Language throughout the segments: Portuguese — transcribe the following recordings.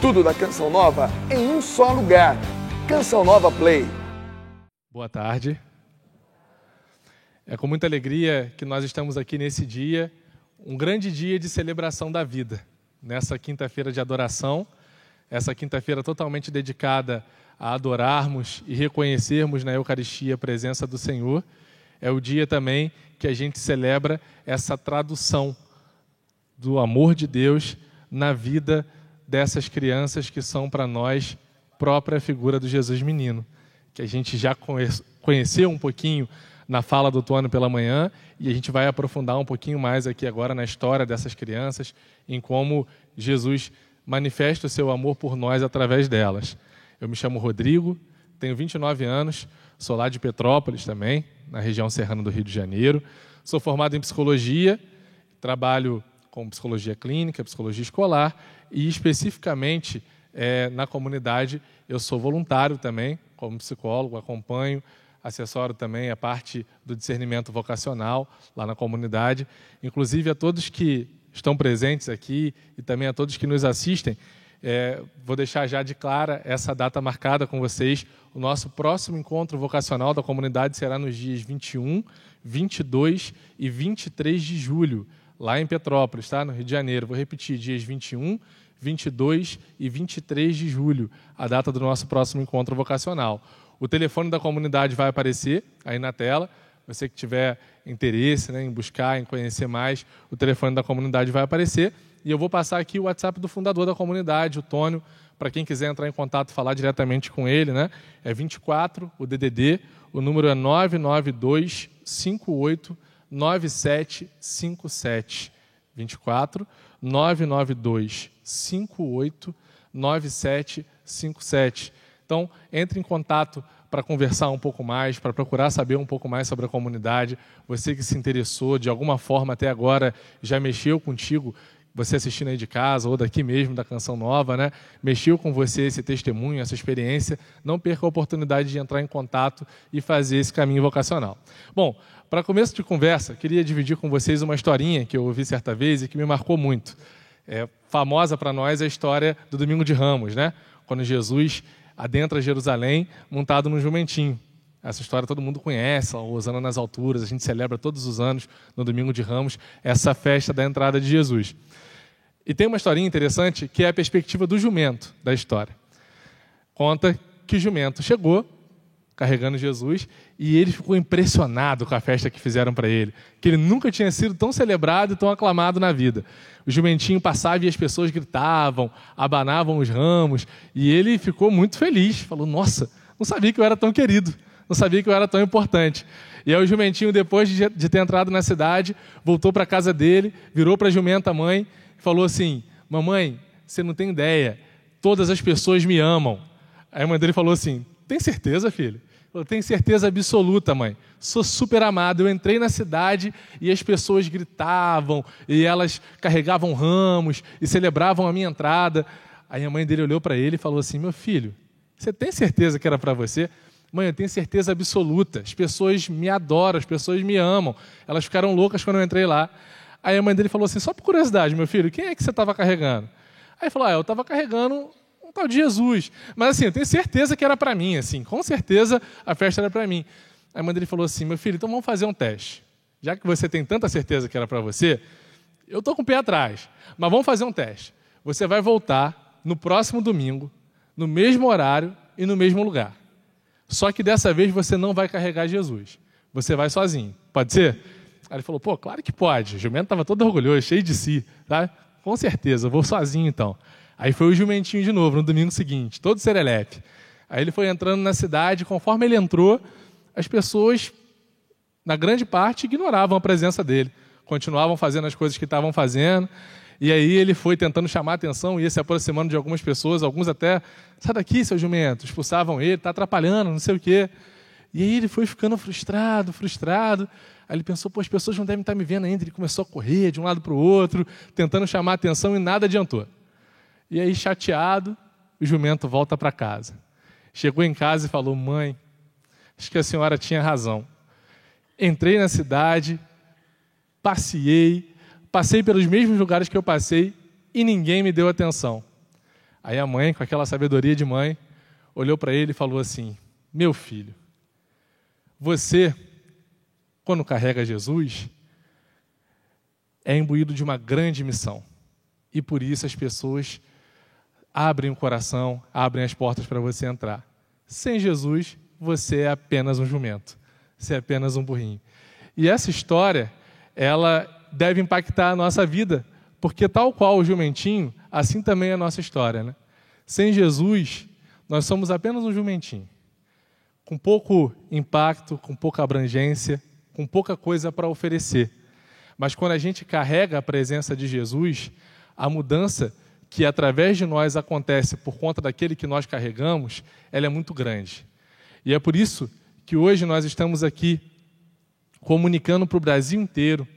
Tudo da Canção Nova em um só lugar. Canção Nova Play. Boa tarde. É com muita alegria que nós estamos aqui nesse dia, um grande dia de celebração da vida. Nessa quinta-feira de adoração, essa quinta-feira totalmente dedicada a adorarmos e reconhecermos na Eucaristia a presença do Senhor, é o dia também que a gente celebra essa tradução do amor de Deus na vida dessas crianças que são para nós própria figura do Jesus menino, que a gente já conheceu um pouquinho na fala do Tônio pela manhã, e a gente vai aprofundar um pouquinho mais aqui agora na história dessas crianças, em como Jesus manifesta o seu amor por nós através delas. Eu me chamo Rodrigo, tenho 29 anos, sou lá de Petrópolis também, na região serrana do Rio de Janeiro. Sou formado em psicologia, trabalho com psicologia clínica, psicologia escolar e especificamente na comunidade eu sou voluntário também, como psicólogo, acompanho, assessoro também a parte do discernimento vocacional lá na comunidade. Inclusive a todos que estão presentes aqui e também a todos que nos assistem, vou deixar já de clara essa data marcada com vocês. O nosso próximo encontro vocacional da comunidade será nos dias 21, 22 e 23 de julho, lá em Petrópolis, tá? No Rio de Janeiro. Vou repetir, dias 21, 22 e 23 de julho, a data do nosso próximo encontro vocacional. O telefone da comunidade vai aparecer aí na tela. Você que tiver interesse, né, em buscar, em conhecer mais, o telefone da comunidade vai aparecer. E eu vou passar aqui o WhatsApp do fundador da comunidade, o Tônio, para quem quiser entrar em contato e falar diretamente com ele, né? É 24, o DDD, o número é 992 58 9757. 24 992 58 9757. Então, entre em contato para conversar um pouco mais, para procurar saber um pouco mais sobre a comunidade. Você que se interessou, de alguma forma até agora, já mexeu contigo, você assistindo aí de casa ou daqui mesmo da Canção Nova, né? Mexeu com você esse testemunho, essa experiência, não perca a oportunidade de entrar em contato e fazer esse caminho vocacional. Bom, para começo de conversa, queria dividir com vocês uma historinha que eu ouvi certa vez e que me marcou muito. Famosa para nós a história do Domingo de Ramos, né? Quando Jesus adentra Jerusalém montado num jumentinho. Essa história todo mundo conhece, Hosana nas alturas, a gente celebra todos os anos, no Domingo de Ramos, essa festa da entrada de Jesus. E tem uma historinha interessante, que é a perspectiva do jumento da história. Conta que o jumento chegou, carregando Jesus, e ele ficou impressionado com a festa que fizeram para ele, que ele nunca tinha sido tão celebrado e tão aclamado na vida. O jumentinho passava e as pessoas gritavam, abanavam os ramos, e ele ficou muito feliz, falou, nossa, não sabia que eu era tão querido, não sabia que eu era tão importante. E aí o jumentinho, depois de ter entrado na cidade, voltou para a casa dele, virou para a jumenta mãe e falou assim, mamãe, você não tem ideia, todas as pessoas me amam. Aí a mãe dele falou assim, tem certeza, filho? Eu tenho certeza absoluta, mãe. Sou super amado. Eu entrei na cidade e as pessoas gritavam e elas carregavam ramos e celebravam a minha entrada. Aí a mãe dele olhou para ele e falou assim, meu filho, você tem certeza que era para você? Mãe, eu tenho certeza absoluta. As pessoas me adoram, as pessoas me amam. Elas ficaram loucas quando eu entrei lá. Aí a mãe dele falou assim, só por curiosidade, meu filho, quem é que você estava carregando? Aí ele falou, eu estava carregando um tal de Jesus. Mas assim, eu tenho certeza que era para mim, assim, com certeza a festa era para mim. Aí a mãe dele falou assim, meu filho, então vamos fazer um teste. Já que você tem tanta certeza que era para você, eu estou com o pé atrás, mas vamos fazer um teste. Você vai voltar no próximo domingo, no mesmo horário e no mesmo lugar. Só que dessa vez você não vai carregar Jesus. Você vai sozinho. Pode ser? Aí ele falou, pô, claro que pode. O jumento estava todo orgulhoso, cheio de si. Tá? Com certeza, eu vou sozinho então. Aí foi o jumentinho de novo, no domingo seguinte, todo serelepe. Aí ele foi entrando na cidade, conforme ele entrou, as pessoas, na grande parte, ignoravam a presença dele. Continuavam fazendo as coisas que estavam fazendo. E aí ele foi tentando chamar a atenção, ia se aproximando de algumas pessoas, alguns até, sai daqui, seu jumento, expulsavam ele, está atrapalhando, não sei o quê. E aí ele foi ficando frustrado. Aí ele pensou, pô, as pessoas não devem estar me vendo ainda. Ele começou a correr de um lado para o outro, tentando chamar a atenção e nada adiantou. E aí, chateado, o jumento volta para casa. Chegou em casa e falou, mãe, acho que a senhora tinha razão. Entrei na cidade, passei pelos mesmos lugares que eu passei e ninguém me deu atenção. Aí a mãe, com aquela sabedoria de mãe, olhou para ele e falou assim: meu filho, você, quando carrega Jesus, é imbuído de uma grande missão. E por isso as pessoas abrem o coração, abrem as portas para você entrar. Sem Jesus, você é apenas um jumento. Você é apenas um burrinho. E essa história, ela deve impactar a nossa vida, porque tal qual o jumentinho, assim também é a nossa história, né? Sem Jesus, nós somos apenas um jumentinho, com pouco impacto, com pouca abrangência, com pouca coisa para oferecer. Mas quando a gente carrega a presença de Jesus, a mudança que através de nós acontece por conta daquele que nós carregamos, ela é muito grande. E é por isso que hoje nós estamos aqui comunicando para o Brasil inteiro,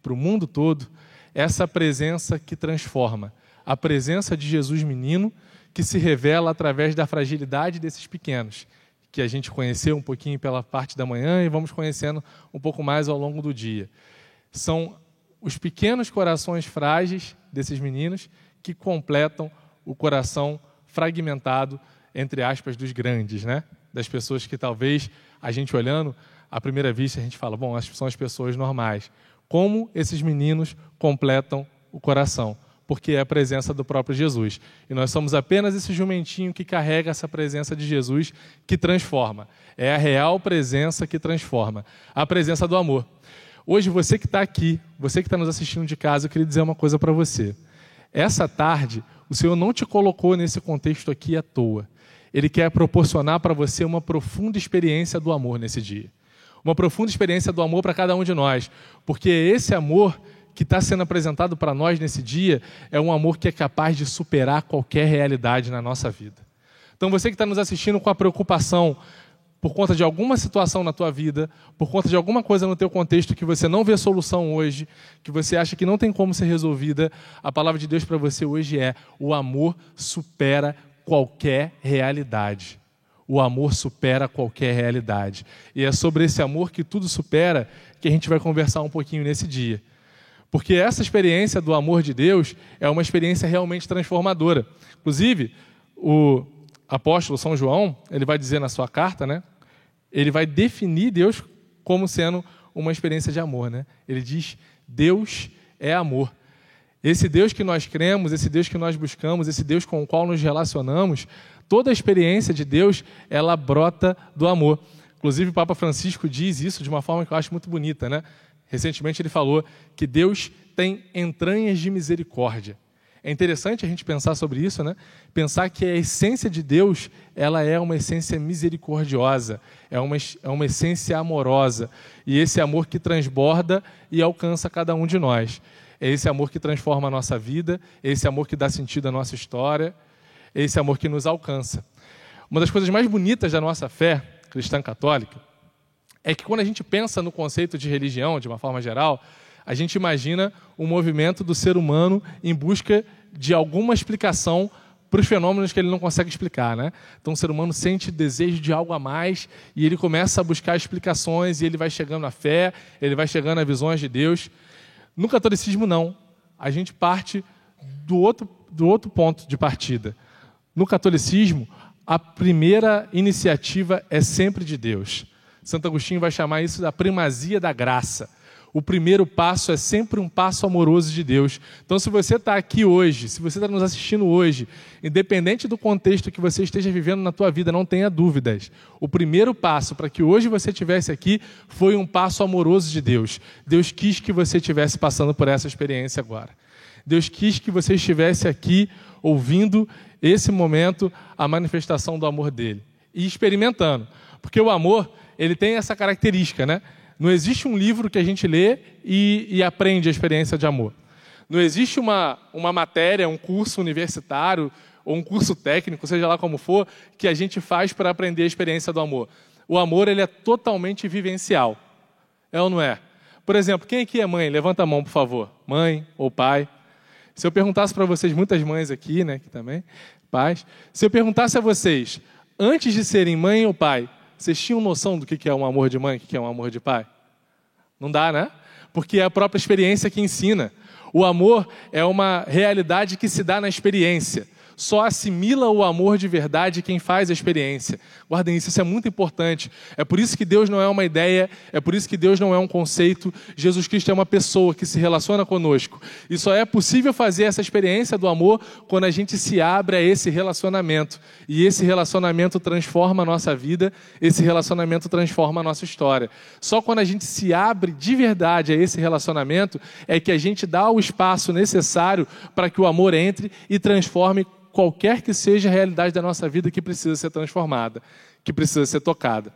para o mundo todo, essa presença que transforma. A presença de Jesus menino, que se revela através da fragilidade desses pequenos, que a gente conheceu um pouquinho pela parte da manhã e vamos conhecendo um pouco mais ao longo do dia. São os pequenos corações frágeis desses meninos que completam o coração fragmentado, entre aspas, dos grandes, né? Das pessoas que talvez, a gente olhando, à primeira vista, a gente fala, bom, são as pessoas normais. Como esses meninos completam o coração? Porque é a presença do próprio Jesus. E nós somos apenas esse jumentinho que carrega essa presença de Jesus que transforma. É a real presença que transforma. A presença do amor. Hoje, você que está aqui, você que está nos assistindo de casa, eu queria dizer uma coisa para você. Essa tarde, o Senhor não te colocou nesse contexto aqui à toa. Ele quer proporcionar para você uma profunda experiência do amor nesse dia. Uma profunda experiência do amor para cada um de nós. Porque esse amor que está sendo apresentado para nós nesse dia é um amor que é capaz de superar qualquer realidade na nossa vida. Então, você que está nos assistindo com a preocupação por conta de alguma situação na tua vida, por conta de alguma coisa no teu contexto que você não vê solução hoje, que você acha que não tem como ser resolvida, a palavra de Deus para você hoje é: o amor supera qualquer realidade. O amor supera qualquer realidade. E é sobre esse amor que tudo supera que a gente vai conversar um pouquinho nesse dia. Porque essa experiência do amor de Deus é uma experiência realmente transformadora. Inclusive, o apóstolo São João, ele vai dizer na sua carta, né? Ele vai definir Deus como sendo uma experiência de amor, né? Ele diz: Deus é amor. Esse Deus que nós cremos, esse Deus que nós buscamos, esse Deus com o qual nos relacionamos, toda a experiência de Deus, ela brota do amor. Inclusive, o Papa Francisco diz isso de uma forma que eu acho muito bonita, né? Recentemente ele falou que Deus tem entranhas de misericórdia. É interessante a gente pensar sobre isso, né? Pensar que a essência de Deus, ela é uma essência misericordiosa, é uma essência amorosa. E esse amor que transborda e alcança cada um de nós. É esse amor que transforma a nossa vida, é esse amor que dá sentido à nossa história, é esse amor que nos alcança. Uma das coisas mais bonitas da nossa fé cristã católica é que quando a gente pensa no conceito de religião, de uma forma geral, a gente imagina um movimento do ser humano em busca de alguma explicação para os fenômenos que ele não consegue explicar, né? Então o ser humano sente desejo de algo a mais e ele começa a buscar explicações e ele vai chegando à fé, ele vai chegando a visões de Deus. No catolicismo, não. A gente parte do outro ponto de partida. No catolicismo, a primeira iniciativa é sempre de Deus. Santo Agostinho vai chamar isso da primazia da graça. O primeiro passo é sempre um passo amoroso de Deus. Então, se você está aqui hoje, se você está nos assistindo hoje, independente do contexto que você esteja vivendo na tua vida, não tenha dúvidas. O primeiro passo para que hoje você estivesse aqui foi um passo amoroso de Deus. Deus quis que você estivesse passando por essa experiência agora. Deus quis que você estivesse aqui ouvindo esse momento, a manifestação do amor dele. E experimentando. Porque o amor, ele tem essa característica, né? Não existe um livro que a gente lê e aprende a experiência de amor. Não existe uma matéria, um curso universitário ou um curso técnico, seja lá como for, que a gente faz para aprender a experiência do amor. O amor, ele é totalmente vivencial. É ou não é? Por exemplo, quem aqui é mãe? Levanta a mão, por favor. Mãe ou pai. Se eu perguntasse para vocês, muitas mães aqui, né, aqui também, pais. Se eu perguntasse a vocês, antes de serem mãe ou pai, vocês tinham noção do que é um amor de mãe, o que é um amor de pai? Não dá, né? Porque é a própria experiência que ensina. O amor é uma realidade que se dá na experiência. só assimila o amor de verdade quem faz a experiência. Guardem isso, isso é muito importante. É por isso que Deus não é uma ideia, é por isso que Deus não é um conceito. Jesus Cristo é uma pessoa que se relaciona conosco. E só é possível fazer essa experiência do amor quando a gente se abre a esse relacionamento. E esse relacionamento transforma a nossa vida, esse relacionamento transforma a nossa história. Só quando a gente se abre de verdade a esse relacionamento é que a gente dá o espaço necessário para que o amor entre e transforme qualquer que seja a realidade da nossa vida que precisa ser transformada, que precisa ser tocada.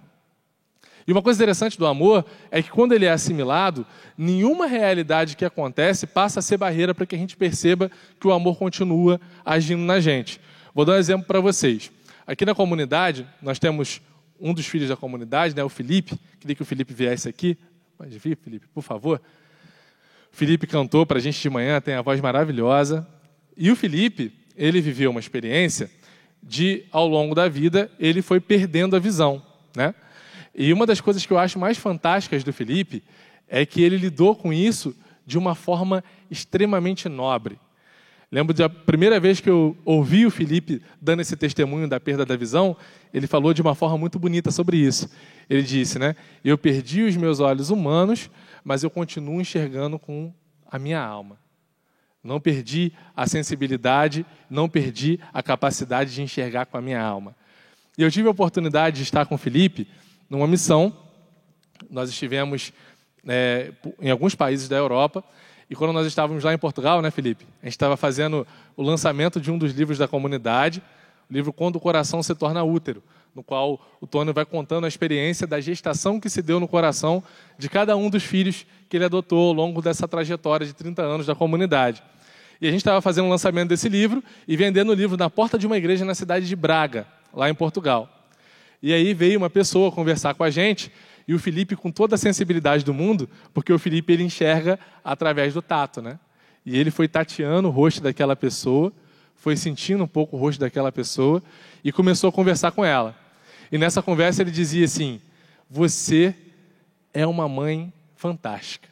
E uma coisa interessante do amor é que quando ele é assimilado, nenhuma realidade que acontece passa a ser barreira para que a gente perceba que o amor continua agindo na gente. Vou dar um exemplo para vocês. Aqui na comunidade, nós temos um dos filhos da comunidade, né, o Felipe. Queria que o Felipe viesse aqui. Pode vir, Felipe, por favor. O Felipe cantou para a gente de manhã, tem a voz maravilhosa. E o Felipe, ele viveu uma experiência de, ao longo da vida, ele foi perdendo a visão, né? E uma das coisas que eu acho mais fantásticas do Felipe é que ele lidou com isso de uma forma extremamente nobre. Lembro da primeira vez que eu ouvi o Felipe dando esse testemunho da perda da visão, ele falou de uma forma muito bonita sobre isso. Ele disse, né? Eu perdi os meus olhos humanos, mas eu continuo enxergando com a minha alma. Não perdi a sensibilidade, não perdi a capacidade de enxergar com a minha alma. E eu tive a oportunidade de estar com o Felipe numa missão. Nós estivemos em alguns países da Europa. E quando nós estávamos lá em Portugal, né, Felipe? A gente estava fazendo o lançamento de um dos livros da comunidade, o livro Quando o Coração se Torna Útero, no qual o Tony vai contando a experiência da gestação que se deu no coração de cada um dos filhos que ele adotou ao longo dessa trajetória de 30 anos da comunidade. E a gente estava fazendo o lançamento desse livro e vendendo o livro na porta de uma igreja na cidade de Braga, lá em Portugal. E aí veio uma pessoa conversar com a gente, e o Felipe, com toda a sensibilidade do mundo, porque o Felipe ele enxerga através do tato, né? E ele foi tateando o rosto daquela pessoa, foi sentindo um pouco o rosto daquela pessoa e começou a conversar com ela. E nessa conversa ele dizia assim: você é uma mãe fantástica.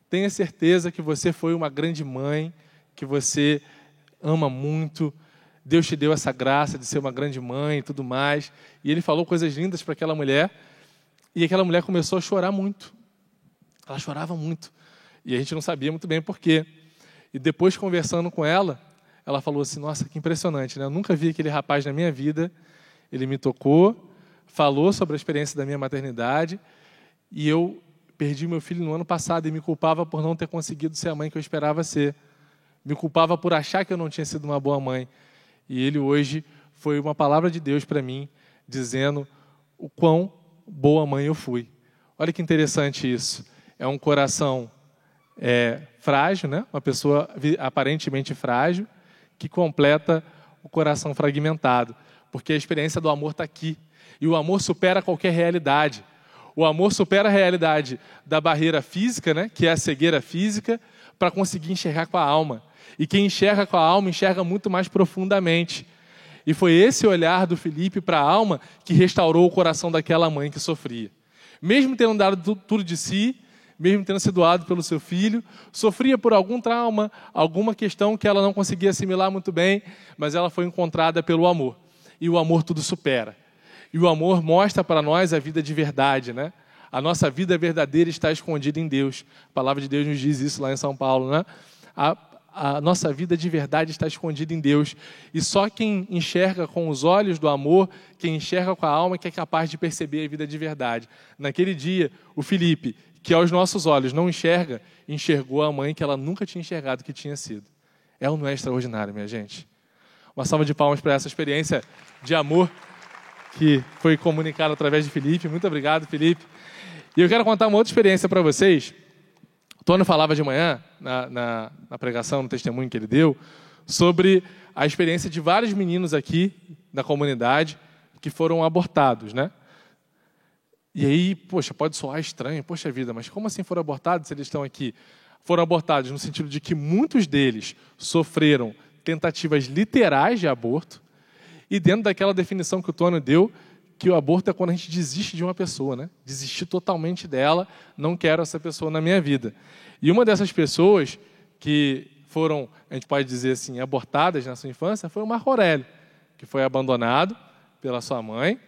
Tenha certeza que você foi uma grande mãe, que você ama muito. Deus te deu essa graça de ser uma grande mãe e tudo mais. E ele falou coisas lindas para aquela mulher. E aquela mulher começou a chorar muito. Ela chorava muito. E a gente não sabia muito bem por quê. E depois, conversando com ela, ela falou assim: nossa, que impressionante, né? Eu nunca vi aquele rapaz na minha vida. Ele me tocou, falou sobre a experiência da minha maternidade. E eu perdi meu filho no ano passado e me culpava por não ter conseguido ser a mãe que eu esperava ser. Me culpava por achar que eu não tinha sido uma boa mãe. E ele hoje foi uma palavra de Deus para mim, dizendo o quão boa mãe eu fui. Olha que interessante isso. É um coração frágil, né? Uma pessoa aparentemente frágil, que completa o coração fragmentado. Porque a experiência do amor está aqui. E o amor supera qualquer realidade. O amor supera a realidade da barreira física, né? Que é a cegueira física, para conseguir enxergar com a alma. E quem enxerga com a alma, enxerga muito mais profundamente. E foi esse olhar do Felipe para a alma que restaurou o coração daquela mãe que sofria. Mesmo tendo dado tudo de si, mesmo tendo sido doado pelo seu filho, sofria por algum trauma, alguma questão que ela não conseguia assimilar muito bem, mas ela foi encontrada pelo amor. E o amor tudo supera. E o amor mostra para nós a vida de verdade, né? A nossa vida verdadeira está escondida em Deus. A palavra de Deus nos diz isso lá em São Paulo, né? A nossa vida de verdade está escondida em Deus. E só quem enxerga com os olhos do amor, quem enxerga com a alma, que é capaz de perceber a vida de verdade. Naquele dia, o Felipe, que aos nossos olhos não enxerga, enxergou a mãe que ela nunca tinha enxergado que tinha sido. É ou não é extraordinário, minha gente? Uma salva de palmas para essa experiência de amor que foi comunicada através de Felipe. Muito obrigado, Felipe. E eu quero contar uma outra experiência para vocês. O Tony falava de manhã, na pregação, no testemunho que ele deu, sobre a experiência de vários meninos aqui na comunidade que foram abortados, né? E aí, poxa, pode soar estranho, poxa vida, mas como assim foram abortados se eles estão aqui? Foram abortados no sentido de que muitos deles sofreram tentativas literais de aborto, e dentro daquela definição que o Tony deu, que o aborto é quando a gente desiste de uma pessoa, né? Desistir totalmente dela, não quero essa pessoa na minha vida. E uma dessas pessoas que foram, a gente pode dizer assim, abortadas na sua infância, foi o Marco Aurélio, que foi abandonado pela sua mãe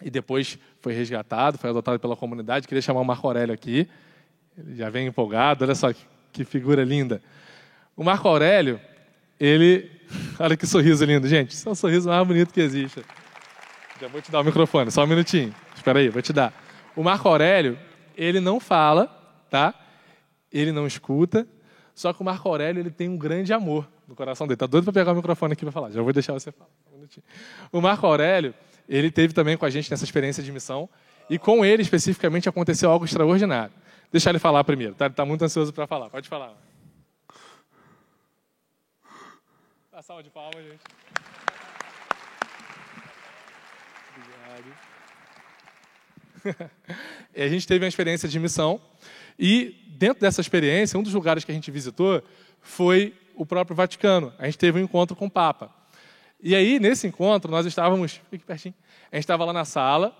e depois foi resgatado, foi adotado pela comunidade. Queria chamar o Marco Aurélio aqui. Ele já vem empolgado, olha só que figura linda. O Marco Aurélio, ele... Olha que sorriso lindo, gente. Esse é o sorriso mais bonito que existe. Já vou te dar o microfone, só um minutinho. Espera aí, vou te dar. O Marco Aurélio, ele não fala, tá? Ele não escuta, só que o Marco Aurélio, ele tem um grande amor no coração dele. Tá doido para pegar o microfone aqui para falar. Já vou deixar você falar. Um minutinho. O Marco Aurélio, ele teve também com a gente nessa experiência de missão, e com ele, especificamente, aconteceu algo extraordinário. Deixa ele falar primeiro, tá? Ele está muito ansioso para falar. Pode falar. A salva de palmas, gente. Obrigado. E a gente teve uma experiência de missão, e dentro dessa experiência, um dos lugares que a gente visitou foi o próprio Vaticano. A gente teve um encontro com o Papa. E aí, nesse encontro, nós estávamos... Fique pertinho. A gente estava lá na sala,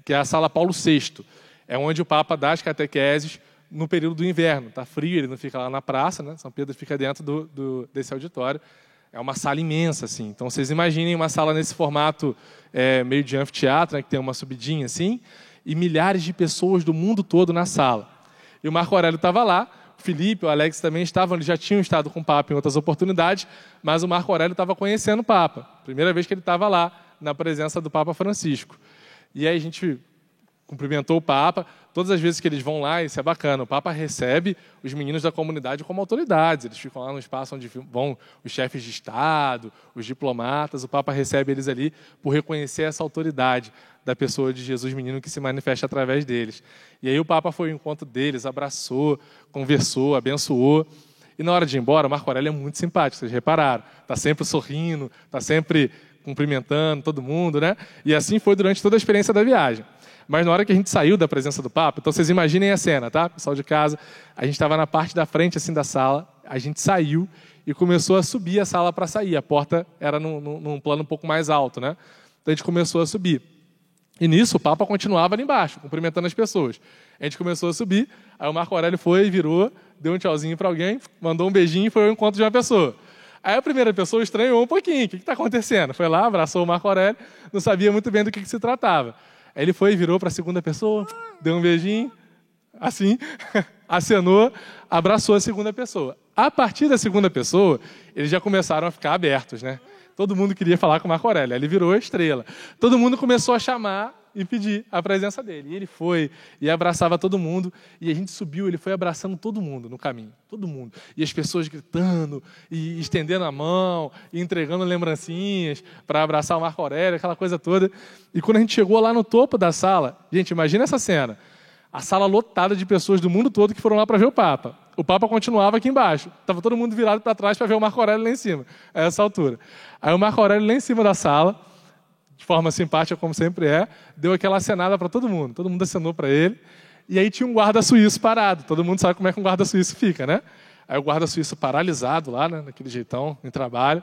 que é a sala Paulo VI. É onde o Papa dá as catequeses no período do inverno. Está frio, ele não fica lá na praça, né? São Pedro fica dentro desse auditório. É uma sala imensa, assim. Então, vocês imaginem uma sala nesse formato meio de anfiteatro, né? Que tem uma subidinha, assim, e milhares de pessoas do mundo todo na sala. E o Marco Aurélio estava lá, o Felipe, o Alex também estavam, eles já tinham estado com o Papa em outras oportunidades, mas o Marco Aurélio estava conhecendo o Papa. Primeira vez que ele estava lá, na presença do Papa Francisco. E aí a gente cumprimentou o Papa. Todas as vezes que eles vão lá, isso é bacana, o Papa recebe os meninos da comunidade como autoridades. Eles ficam lá no espaço onde vão os chefes de Estado, os diplomatas. O Papa recebe eles ali por reconhecer essa autoridade da pessoa de Jesus menino que se manifesta através deles. E aí o Papa foi ao encontro deles, abraçou, conversou, abençoou. E na hora de ir embora, o Marco Aurélio é muito simpático, vocês repararam. Está sempre sorrindo, está sempre cumprimentando todo mundo, né? E assim foi durante toda a experiência da viagem. Mas na hora que a gente saiu da presença do Papa, então vocês imaginem a cena, tá? Pessoal de casa, a gente estava na parte da frente assim da sala, a gente saiu e começou a subir a sala para sair. A porta era num plano um pouco mais alto, né? Então a gente começou a subir. E nisso o Papa continuava ali embaixo, cumprimentando as pessoas. A gente começou a subir, aí o Marco Aurélio foi, virou, deu um tchauzinho para alguém, mandou um beijinho e foi ao encontro de uma pessoa. Aí a primeira pessoa estranhou um pouquinho, o que está acontecendo? Foi lá, abraçou o Marco Aurélio, não sabia muito bem do que se tratava. Aí ele foi, virou para a segunda pessoa, deu um beijinho, assim, acenou, abraçou a segunda pessoa. A partir da segunda pessoa, eles já começaram a ficar abertos, né? Todo mundo queria falar com o Marco Aurélio, aí ele virou a estrela. Todo mundo começou a chamar e pedir a presença dele. E ele foi e abraçava todo mundo. E a gente subiu, ele foi abraçando todo mundo no caminho. Todo mundo. E as pessoas gritando, e estendendo a mão, e entregando lembrancinhas para abraçar o Marco Aurélio, aquela coisa toda. E quando a gente chegou lá no topo da sala, gente, imagina essa cena. A sala lotada de pessoas do mundo todo que foram lá para ver o Papa. O Papa continuava aqui embaixo. Estava todo mundo virado para trás para ver o Marco Aurélio lá em cima, a essa altura. Aí o Marco Aurélio lá em cima da sala, de forma simpática, como sempre deu aquela acenada para todo mundo. Todo mundo acenou para ele. E aí tinha um guarda suíço parado. Todo mundo sabe como é que um guarda suíço fica, né? Aí o guarda suíço paralisado lá, né, naquele jeitão, em trabalho.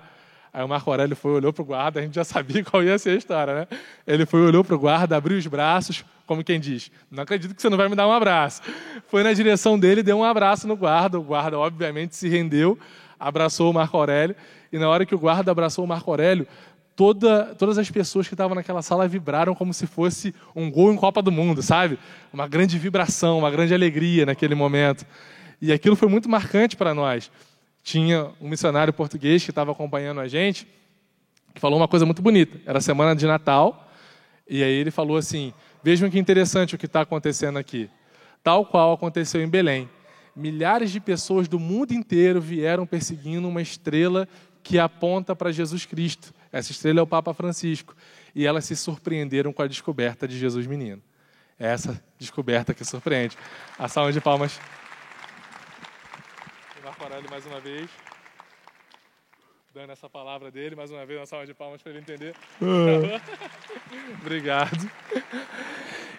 Aí o Marco Aurélio foi, olhou para o guarda, a gente já sabia qual ia ser a história, né? Ele foi, olhou para o guarda, abriu os braços, como quem diz, não acredito que você não vai me dar um abraço. Foi na direção dele, deu um abraço no guarda. O guarda, obviamente, se rendeu, abraçou o Marco Aurélio. E na hora que o guarda abraçou o Marco Aurélio, todas as pessoas que estavam naquela sala vibraram como se fosse um gol em Copa do Mundo, sabe? Uma grande vibração, uma grande alegria naquele momento. E aquilo foi muito marcante para nós. Tinha um missionário português que estava acompanhando a gente, que falou uma coisa muito bonita. Era semana de Natal, e aí ele falou assim, vejam que interessante o que está acontecendo aqui. Tal qual aconteceu em Belém. Milhares de pessoas do mundo inteiro vieram perseguindo uma estrela que aponta para Jesus Cristo. Essa estrela é o Papa Francisco. E elas se surpreenderam com a descoberta de Jesus menino. É essa descoberta que surpreende. A salva de palmas. Marco Aurélio mais uma vez. Dando essa palavra dele, mais uma vez, uma salva de palmas para ele entender. Obrigado.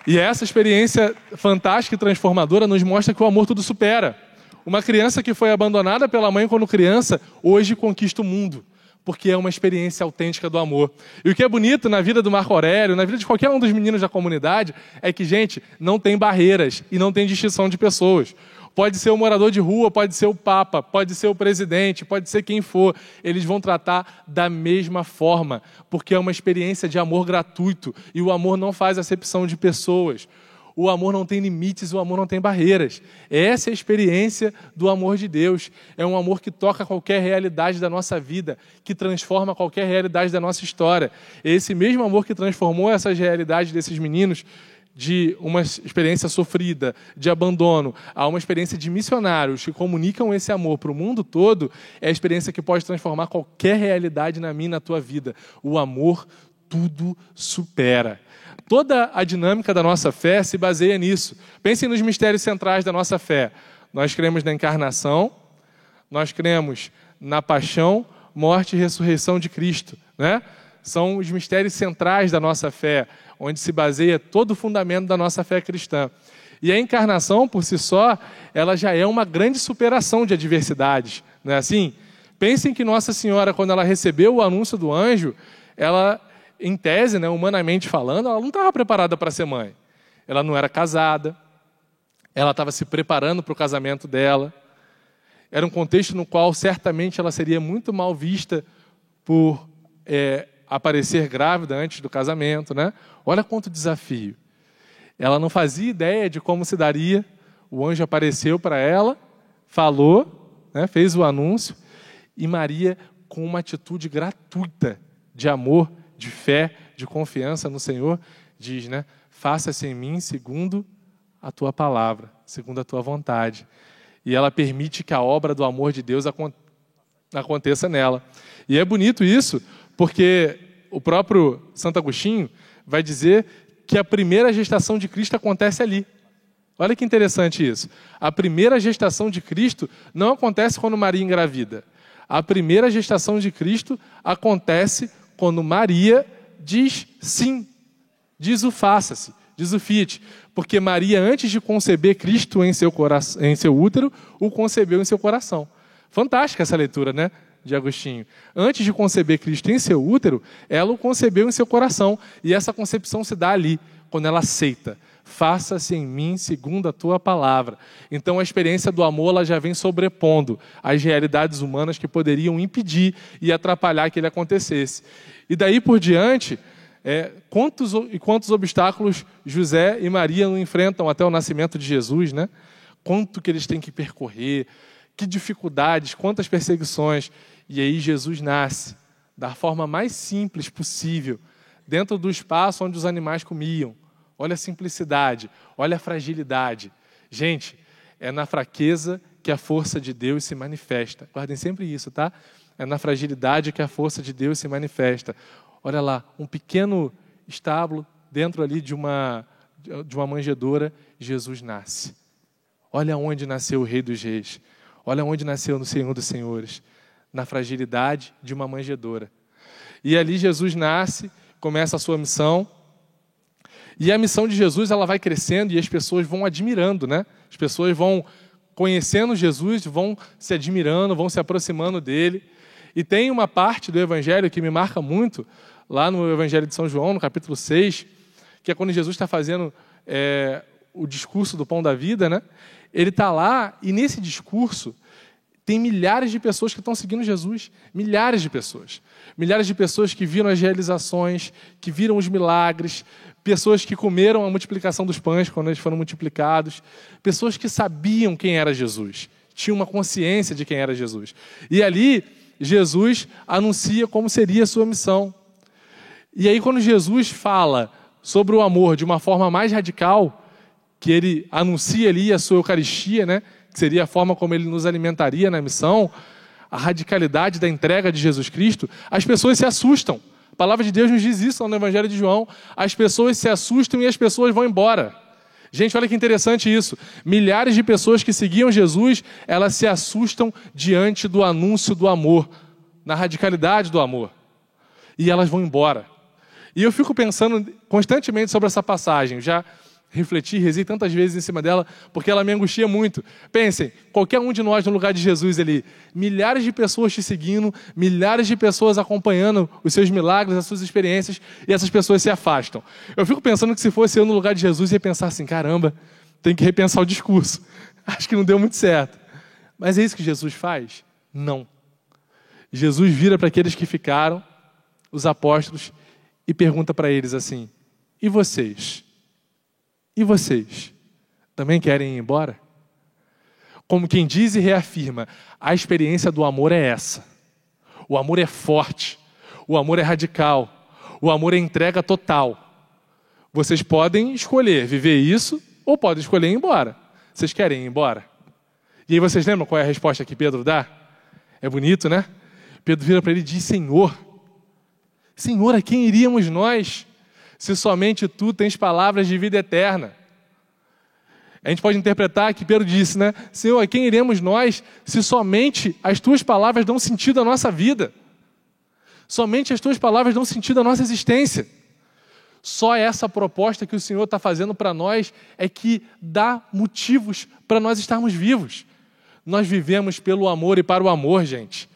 E essa experiência fantástica e transformadora nos mostra que o amor tudo supera. Uma criança que foi abandonada pela mãe quando criança, hoje conquista o mundo, porque é uma experiência autêntica do amor. E o que é bonito na vida do Marco Aurélio, na vida de qualquer um dos meninos da comunidade, é que, gente, não tem barreiras e não tem distinção de pessoas. Pode ser o morador de rua, pode ser o papa, pode ser o presidente, pode ser quem for. Eles vão tratar da mesma forma, porque é uma experiência de amor gratuito. E o amor não faz acepção de pessoas. O amor não tem limites, o amor não tem barreiras. Essa é a experiência do amor de Deus. É um amor que toca qualquer realidade da nossa vida, que transforma qualquer realidade da nossa história. É esse mesmo amor que transformou essas realidades desses meninos de uma experiência sofrida, de abandono, a uma experiência de missionários que comunicam esse amor para o mundo todo, é a experiência que pode transformar qualquer realidade na minha e na tua vida. O amor tudo supera. Toda a dinâmica da nossa fé se baseia nisso. Pensem nos mistérios centrais da nossa fé. Nós cremos na encarnação, nós cremos na paixão, morte e ressurreição de Cristo, né? São os mistérios centrais da nossa fé, onde se baseia todo o fundamento da nossa fé cristã. E a encarnação, por si só, ela já é uma grande superação de adversidades, não é assim? Pensem que Nossa Senhora, quando ela recebeu o anúncio do anjo, ela, em tese, né, humanamente falando, ela não estava preparada para ser mãe. Ela não era casada, ela estava se preparando para o casamento dela. Era um contexto no qual, certamente, ela seria muito mal vista por aparecer grávida antes do casamento, né? Olha quanto desafio. Ela não fazia ideia de como se daria. O anjo apareceu para ela, falou, né, fez o anúncio, e Maria, com uma atitude gratuita de amor, de fé, de confiança no Senhor, diz, né, faça-se em mim segundo a tua palavra, segundo a tua vontade. E ela permite que a obra do amor de Deus aconteça nela. E é bonito isso, porque o próprio Santo Agostinho vai dizer que a primeira gestação de Cristo acontece ali. Olha que interessante isso. A primeira gestação de Cristo não acontece quando Maria engravida. A primeira gestação de Cristo acontece quando Maria diz sim, diz o faça-se, diz o fiat. Porque Maria, antes de conceber Cristo em seu útero, o concebeu em seu coração. Fantástica essa leitura, né, de Agostinho. Antes de conceber Cristo em seu útero, ela o concebeu em seu coração. E essa concepção se dá ali, quando ela aceita. Faça-se em mim segundo a tua palavra. Então a experiência do amor ela já vem sobrepondo as realidades humanas que poderiam impedir e atrapalhar que ele acontecesse. E daí por diante, quantos obstáculos José e Maria não enfrentam até o nascimento de Jesus, né? Quanto que eles têm que percorrer, que dificuldades, quantas perseguições. E aí Jesus nasce da forma mais simples possível, dentro do espaço onde os animais comiam. Olha a simplicidade, olha a fragilidade. Gente, é na fraqueza que a força de Deus se manifesta. Guardem sempre isso, tá? É na fragilidade que a força de Deus se manifesta. Olha lá, um pequeno estábulo dentro ali de uma manjedoura, Jesus nasce. Olha onde nasceu o Rei dos Reis. Olha onde nasceu no Senhor dos Senhores. Na fragilidade de uma manjedoura. E ali Jesus nasce, começa a sua missão. E a missão de Jesus ela vai crescendo e as pessoas vão admirando, né? As pessoas vão conhecendo Jesus, vão se admirando, vão se aproximando dele. E tem uma parte do Evangelho que me marca muito, lá no Evangelho de São João, no capítulo 6, que é quando Jesus está fazendo o discurso do pão da vida, né? Ele está lá e nesse discurso tem milhares de pessoas que estão seguindo Jesus. Milhares de pessoas. Milhares de pessoas que viram as realizações, que viram os milagres, pessoas que comeram a multiplicação dos pães quando eles foram multiplicados, pessoas que sabiam quem era Jesus, tinham uma consciência de quem era Jesus. E ali, Jesus anuncia como seria a sua missão. E aí, quando Jesus fala sobre o amor de uma forma mais radical, que ele anuncia ali a sua Eucaristia, né? Que seria a forma como ele nos alimentaria na missão, a radicalidade da entrega de Jesus Cristo, as pessoas se assustam. A palavra de Deus nos diz isso no Evangelho de João. As pessoas se assustam e as pessoas vão embora. Gente, olha que interessante isso. Milhares de pessoas que seguiam Jesus, elas se assustam diante do anúncio do amor, na radicalidade do amor. E elas vão embora. E eu fico pensando constantemente sobre essa passagem. Já refleti, rezei tantas vezes em cima dela, porque ela me angustia muito. Pensem, qualquer um de nós no lugar de Jesus ali, milhares de pessoas te seguindo, milhares de pessoas acompanhando os seus milagres, as suas experiências, e essas pessoas se afastam. Eu fico pensando que se fosse eu no lugar de Jesus, ia pensar assim, caramba, tem que repensar o discurso. Acho que não deu muito certo. Mas é isso que Jesus faz? Não. Jesus vira para aqueles que ficaram, os apóstolos, e pergunta para eles assim: e vocês? E vocês? Também querem ir embora? Como quem diz e reafirma, a experiência do amor é essa. O amor é forte, o amor é radical, o amor é entrega total. Vocês podem escolher viver isso ou podem escolher ir embora. Vocês querem ir embora? E aí vocês lembram qual é a resposta que Pedro dá? É bonito, né? Pedro vira para ele e diz: Senhor, Senhor, a quem iríamos nós, se somente Tu tens palavras de vida eterna? A gente pode interpretar que Pedro disse, né? Senhor, a quem iremos nós, se somente as Tuas palavras dão sentido à nossa vida? Somente as Tuas palavras dão sentido à nossa existência. Só essa proposta que o Senhor está fazendo para nós é que dá motivos para nós estarmos vivos. Nós vivemos pelo amor e para o amor, gente.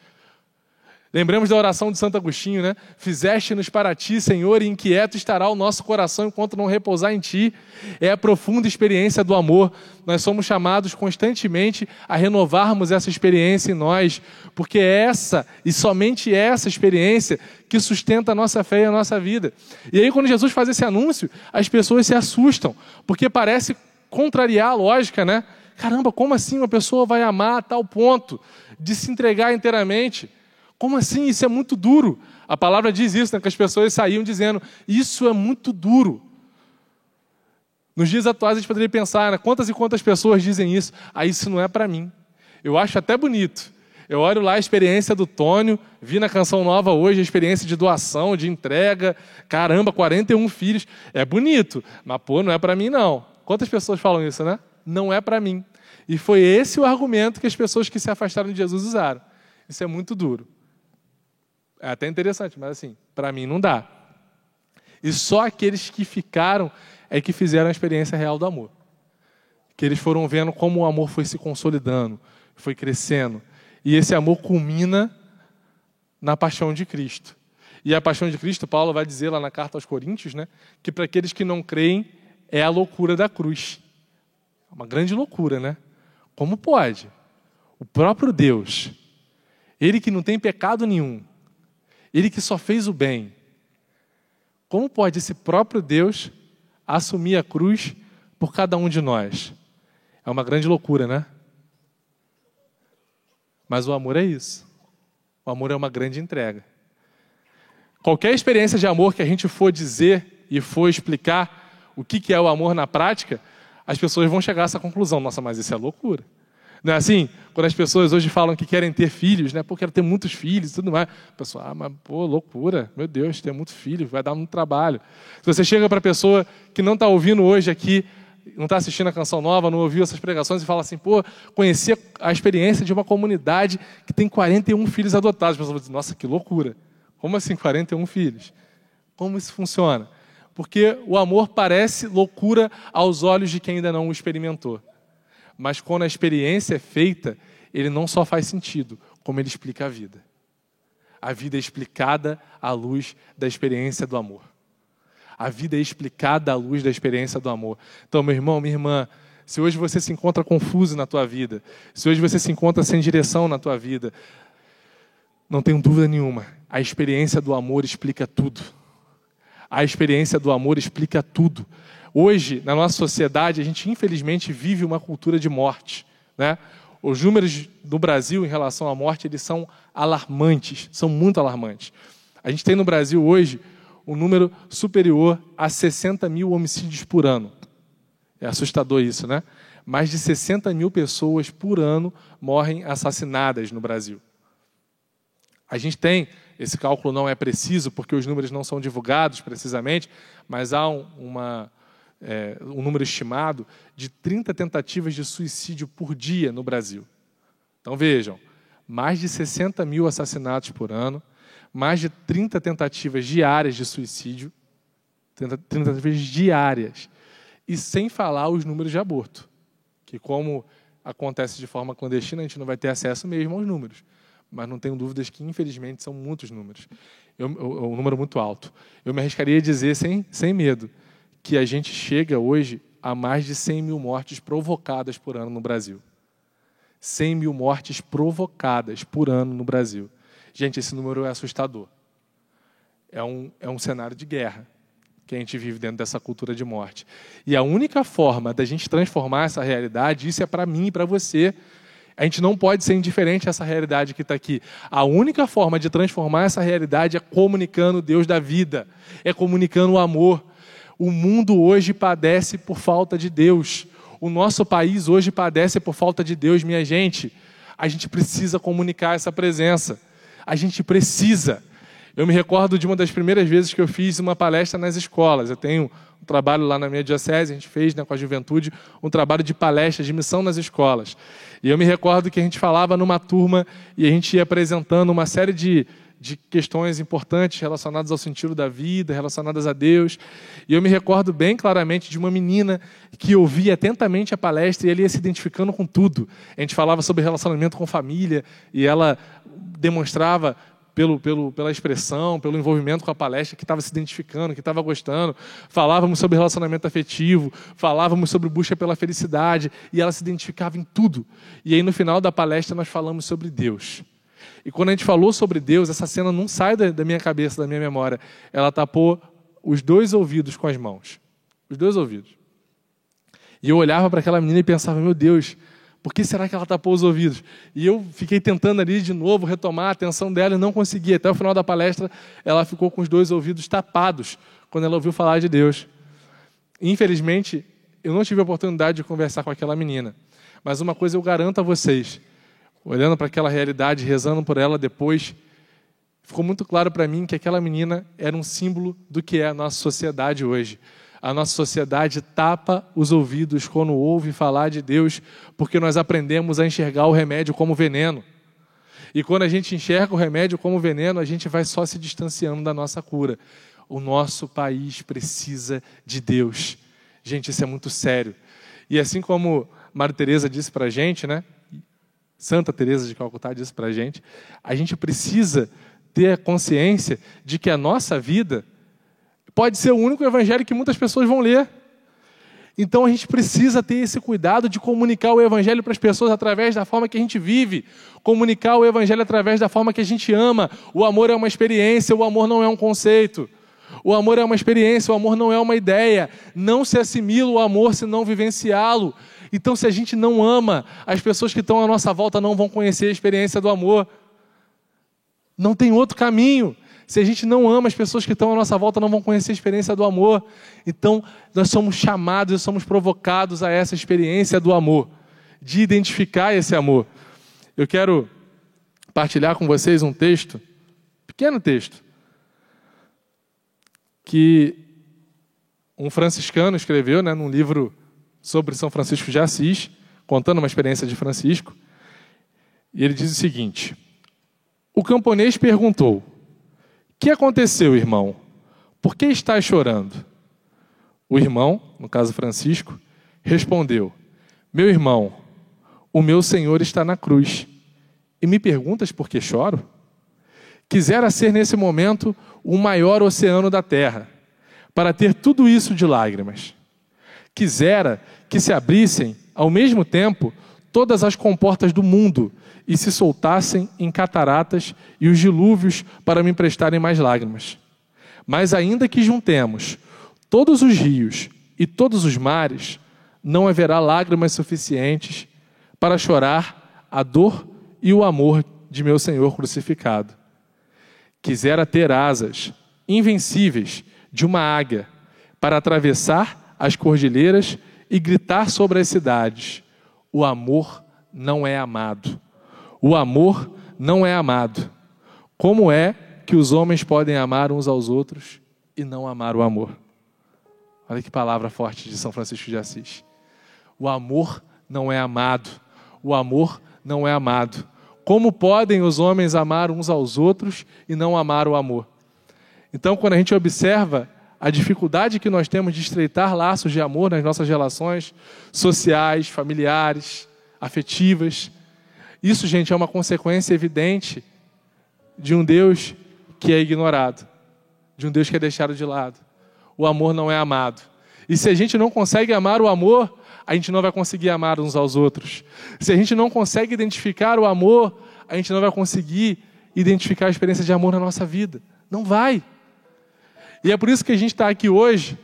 Lembramos da oração de Santo Agostinho, né? Fizeste-nos para Ti, Senhor, e inquieto estará o nosso coração enquanto não repousar em Ti. É a profunda experiência do amor. Nós somos chamados constantemente a renovarmos essa experiência em nós, porque é essa, e somente essa experiência, que sustenta a nossa fé e a nossa vida. E aí, quando Jesus faz esse anúncio, as pessoas se assustam, porque parece contrariar a lógica, né? Caramba, como assim uma pessoa vai amar a tal ponto de se entregar inteiramente? Como assim? Isso é muito duro. A palavra diz isso, né? Que as pessoas saíam dizendo, isso é muito duro. Nos dias atuais a gente poderia pensar, né? Quantas e quantas pessoas dizem isso? Ah, isso não é para mim. Eu acho até bonito. Eu olho lá a experiência do Tônio, vi na Canção Nova hoje a experiência de doação, de entrega. Caramba, 41 filhos. É bonito, mas pô, não é para mim não. Quantas pessoas falam isso, né? Não é para mim. E foi esse o argumento que as pessoas que se afastaram de Jesus usaram. Isso é muito duro. É até interessante, mas assim, para mim não dá. E só aqueles que ficaram é que fizeram a experiência real do amor. Que eles foram vendo como o amor foi se consolidando, foi crescendo. E esse amor culmina na paixão de Cristo. E a paixão de Cristo, Paulo vai dizer lá na carta aos Coríntios, né, que para aqueles que não creem é a loucura da cruz. Uma grande loucura, né? Como pode? O próprio Deus, Ele que não tem pecado nenhum, Ele que só fez o bem, como pode esse próprio Deus assumir a cruz por cada um de nós? É uma grande loucura, né? Mas o amor é isso. O amor é uma grande entrega. Qualquer experiência de amor que a gente for dizer e for explicar o que é o amor na prática, as pessoas vão chegar a essa conclusão. Nossa, mas isso é loucura. Não é assim? Quando as pessoas hoje falam que querem ter filhos, né? Pô, quero ter muitos filhos e tudo mais. A pessoa, mas pô, loucura. Meu Deus, ter muitos filhos, vai dar muito trabalho. Se você chega para a pessoa que não está ouvindo hoje aqui, não está assistindo a Canção Nova, não ouviu essas pregações e fala assim, pô, conheci a experiência de uma comunidade que tem 41 filhos adotados. A pessoa vai dizer, nossa, que loucura. Como assim 41 filhos? Como isso funciona? Porque o amor parece loucura aos olhos de quem ainda não o experimentou. Mas quando a experiência é feita, ele não só faz sentido, como ele explica a vida. A vida é explicada à luz da experiência do amor. A vida é explicada à luz da experiência do amor. Então, meu irmão, minha irmã, se hoje você se encontra confuso na tua vida, se hoje você se encontra sem direção na tua vida, não tenho dúvida nenhuma, a experiência do amor explica tudo. A experiência do amor explica tudo. Hoje, na nossa sociedade, a gente infelizmente vive uma cultura de morte, né? Os números do Brasil em relação à morte, eles são alarmantes, são muito alarmantes. A gente tem no Brasil hoje um número superior a 60 mil homicídios por ano. É assustador isso, né? Mais de 60 mil pessoas por ano morrem assassinadas no Brasil. A gente tem, esse cálculo não é preciso, porque os números não são divulgados precisamente, mas há um número estimado de 30 tentativas de suicídio por dia no Brasil. Então vejam, mais de 60 mil assassinatos por ano, mais de 30 tentativas diárias de suicídio, 30 tentativas diárias, e sem falar os números de aborto, que como acontece de forma clandestina, a gente não vai ter acesso mesmo aos números, mas não tenho dúvidas que, infelizmente, são muitos números. Um número muito alto. Eu me arriscaria a dizer, sem medo, que a gente chega hoje há mais de 100 mil mortes provocadas por ano no Brasil. 100 mil mortes provocadas por ano no Brasil. Gente, esse número é assustador. É um cenário de guerra que a gente vive dentro dessa cultura de morte. E a única forma da gente transformar essa realidade, isso é para mim e para você, a gente não pode ser indiferente a essa realidade que está aqui. A única forma de transformar essa realidade é comunicando o Deus da vida, é comunicando o amor. O mundo hoje padece por falta de Deus. O nosso país hoje padece por falta de Deus, minha gente. A gente precisa comunicar essa presença. A gente precisa. Eu me recordo de uma das primeiras vezes que eu fiz uma palestra nas escolas. Eu tenho um trabalho lá na minha diocese, a gente fez, né, com a juventude, um trabalho de palestra, de missão nas escolas. E eu me recordo que a gente falava numa turma e a gente ia apresentando uma série de questões importantes relacionadas ao sentido da vida, relacionadas a Deus. E eu me recordo bem claramente de uma menina que ouvia atentamente a palestra e ela ia se identificando com tudo. A gente falava sobre relacionamento com família e ela demonstrava pela expressão, pelo envolvimento com a palestra, que estava se identificando, que estava gostando. Falávamos sobre relacionamento afetivo, falávamos sobre busca pela felicidade, e ela se identificava em tudo. E aí, no final da palestra, nós falamos sobre Deus. E quando a gente falou sobre Deus, essa cena não sai da minha cabeça, da minha memória. Ela tapou os 2 ouvidos com as mãos. Os 2 ouvidos. E eu olhava para aquela menina e pensava, meu Deus, por que será que ela tapou os ouvidos? E eu fiquei tentando ali de novo retomar a atenção dela e não conseguia. Até o final da palestra, ela ficou com os 2 ouvidos tapados quando ela ouviu falar de Deus. Infelizmente, eu não tive a oportunidade de conversar com aquela menina. Mas uma coisa eu garanto a vocês, olhando para aquela realidade, rezando por ela depois, ficou muito claro para mim que aquela menina era um símbolo do que é a nossa sociedade hoje. A nossa sociedade tapa os ouvidos quando ouve falar de Deus, porque nós aprendemos a enxergar o remédio como veneno. E quando a gente enxerga o remédio como veneno, a gente vai só se distanciando da nossa cura. O nosso país precisa de Deus. Gente, isso é muito sério. E assim como Maria Teresa disse para a gente, né? Santa Teresa de Calcutá disse para a gente precisa ter a consciência de que a nossa vida pode ser o único evangelho que muitas pessoas vão ler. Então a gente precisa ter esse cuidado de comunicar o evangelho para as pessoas através da forma que a gente vive, comunicar o evangelho através da forma que a gente ama. O amor é uma experiência, o amor não é um conceito. O amor é uma experiência, o amor não é uma ideia. Não se assimila o amor se não vivenciá-lo. Então, se a gente não ama, as pessoas que estão à nossa volta não vão conhecer a experiência do amor. Não tem outro caminho. Se a gente não ama, as pessoas que estão à nossa volta não vão conhecer a experiência do amor. Então, nós somos chamados e somos provocados a essa experiência do amor, de identificar esse amor. Eu quero partilhar com vocês um texto, pequeno texto, que um franciscano escreveu, né, num livro sobre São Francisco de Assis, contando uma experiência de Francisco. E ele diz o seguinte: o camponês perguntou: que aconteceu, irmão? Por que estás chorando? O irmão, no caso Francisco, respondeu: meu irmão, o meu Senhor está na cruz. E me perguntas por que choro? Quisera ser nesse momento o maior oceano da terra, para ter tudo isso de lágrimas. Quisera que se abrissem, ao mesmo tempo, todas as comportas do mundo e se soltassem em cataratas e os dilúvios para me emprestarem mais lágrimas. Mas ainda que juntemos todos os rios e todos os mares, não haverá lágrimas suficientes para chorar a dor e o amor de meu Senhor crucificado. Quisera ter asas invencíveis de uma águia para atravessar as cordilheiras e gritar sobre as cidades: o amor não é amado. O amor não é amado. Como é que os homens podem amar uns aos outros e não amar o amor? Olha que palavra forte de São Francisco de Assis. O amor não é amado. O amor não é amado. Como podem os homens amar uns aos outros e não amar o amor? Então, quando a gente observa a dificuldade que nós temos de estreitar laços de amor nas nossas relações sociais, familiares, afetivas, isso, gente, é uma consequência evidente de um Deus que é ignorado, de um Deus que é deixado de lado. O amor não é amado. E se a gente não consegue amar o amor, a gente não vai conseguir amar uns aos outros. Se a gente não consegue identificar o amor, a gente não vai conseguir identificar a experiência de amor na nossa vida. Não vai. E é por isso que a gente está aqui hoje,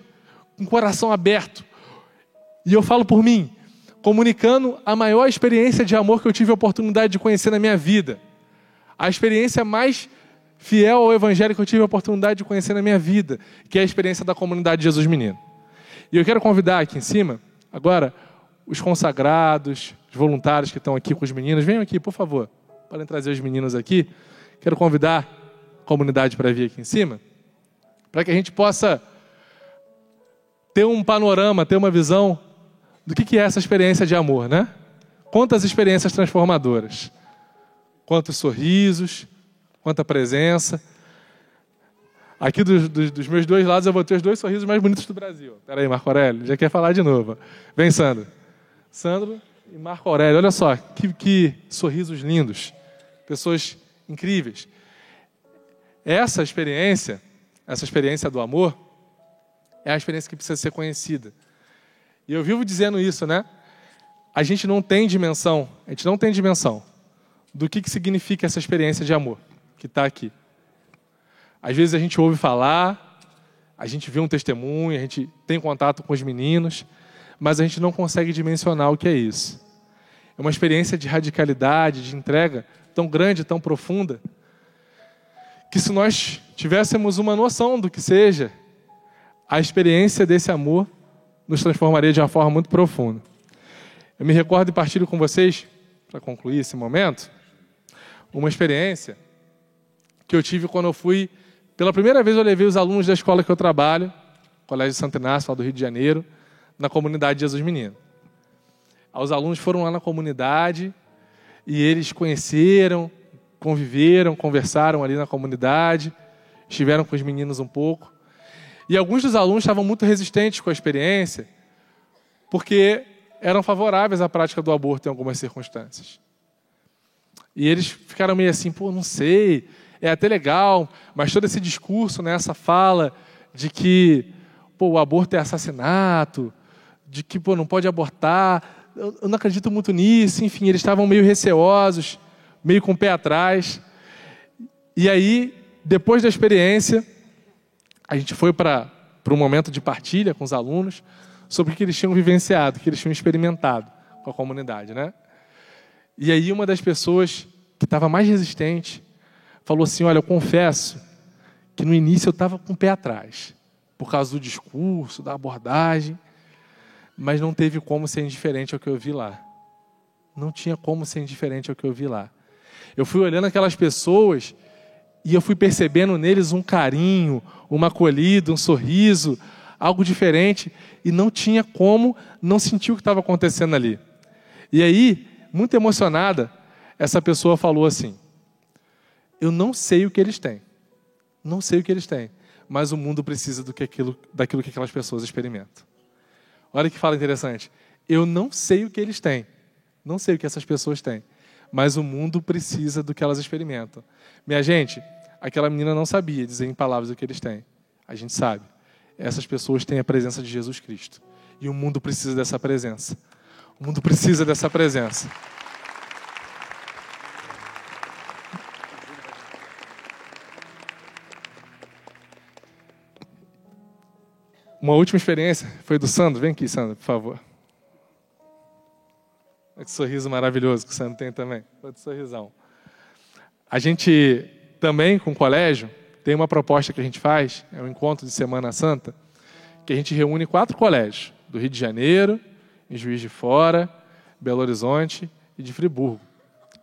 com o coração aberto. E eu falo por mim, comunicando a maior experiência de amor que eu tive a oportunidade de conhecer na minha vida. A experiência mais fiel ao Evangelho que eu tive a oportunidade de conhecer na minha vida, que é a experiência da comunidade Jesus Menino. E eu quero convidar aqui em cima, agora, os consagrados, os voluntários que estão aqui com os meninos. Venham aqui, por favor. Podem trazer os meninos aqui. Quero convidar a comunidade para vir aqui em cima, para que a gente possa ter um panorama, ter uma visão do que é essa experiência de amor, né? Quantas experiências transformadoras. Quantos sorrisos, quanta presença. Aqui dos meus dois lados eu vou ter os dois sorrisos mais bonitos do Brasil. Espera aí, Marco Aurélio, já quer falar de novo. Vem, Sandro. Sandro e Marco Aurélio, olha só, que sorrisos lindos. Pessoas incríveis. Essa experiência do amor, é a experiência que precisa ser conhecida. E eu vivo dizendo isso, né? A gente não tem dimensão do que significa essa experiência de amor que está aqui. Às vezes a gente ouve falar, a gente vê um testemunho, a gente tem contato com os meninos, mas a gente não consegue dimensionar o que é isso. É uma experiência de radicalidade, de entrega tão grande, tão profunda, que se nós tivéssemos uma noção do que seja, a experiência desse amor nos transformaria de uma forma muito profunda. Eu me recordo e partilho com vocês, para concluir esse momento, uma experiência que eu tive quando eu fui, pela primeira vez eu levei os alunos da escola que eu trabalho, Colégio Santo Inácio, lá do Rio de Janeiro, na comunidade Jesus Menino. Os alunos foram lá na comunidade e eles conheceram, conviveram, conversaram ali na comunidade, estiveram com os meninos um pouco. E alguns dos alunos estavam muito resistentes com a experiência, porque eram favoráveis à prática do aborto em algumas circunstâncias. E eles ficaram meio assim, não sei, é até legal, mas todo esse discurso, né, essa fala de que o aborto é assassinato, de que não pode abortar, eu não acredito muito nisso, enfim, eles estavam meio receosos, meio com o pé atrás. E aí, depois da experiência, a gente foi para um momento de partilha com os alunos sobre o que eles tinham vivenciado, o que eles tinham experimentado com a comunidade, né? E aí uma das pessoas que estava mais resistente falou assim, olha, eu confesso que no início eu estava com o pé atrás, por causa do discurso, da abordagem, mas não teve como ser indiferente ao que eu vi lá. Não tinha como ser indiferente ao que eu vi lá. Eu fui olhando aquelas pessoas e eu fui percebendo neles um carinho, uma acolhida, um sorriso, algo diferente, e não tinha como não sentir o que estava acontecendo ali. E aí, muito emocionada, essa pessoa falou assim, eu não sei o que eles têm, mas o mundo precisa daquilo que aquelas pessoas experimentam. Olha que fala interessante. Eu não sei o que eles têm, não sei o que essas pessoas têm, mas o mundo precisa do que elas experimentam. Minha gente, aquela menina não sabia dizer em palavras o que eles têm. A gente sabe. Essas pessoas têm a presença de Jesus Cristo. E o mundo precisa dessa presença. O mundo precisa dessa presença. Uma última experiência foi do Sandro. Vem aqui, Sandro, por favor. Olha que sorriso maravilhoso que o Sandro tem também. Outro sorrisão. A gente também, com o colégio, tem uma proposta que a gente faz, é um encontro de Semana Santa, que a gente reúne 4 colégios, do Rio de Janeiro, em Juiz de Fora, Belo Horizonte e de Friburgo.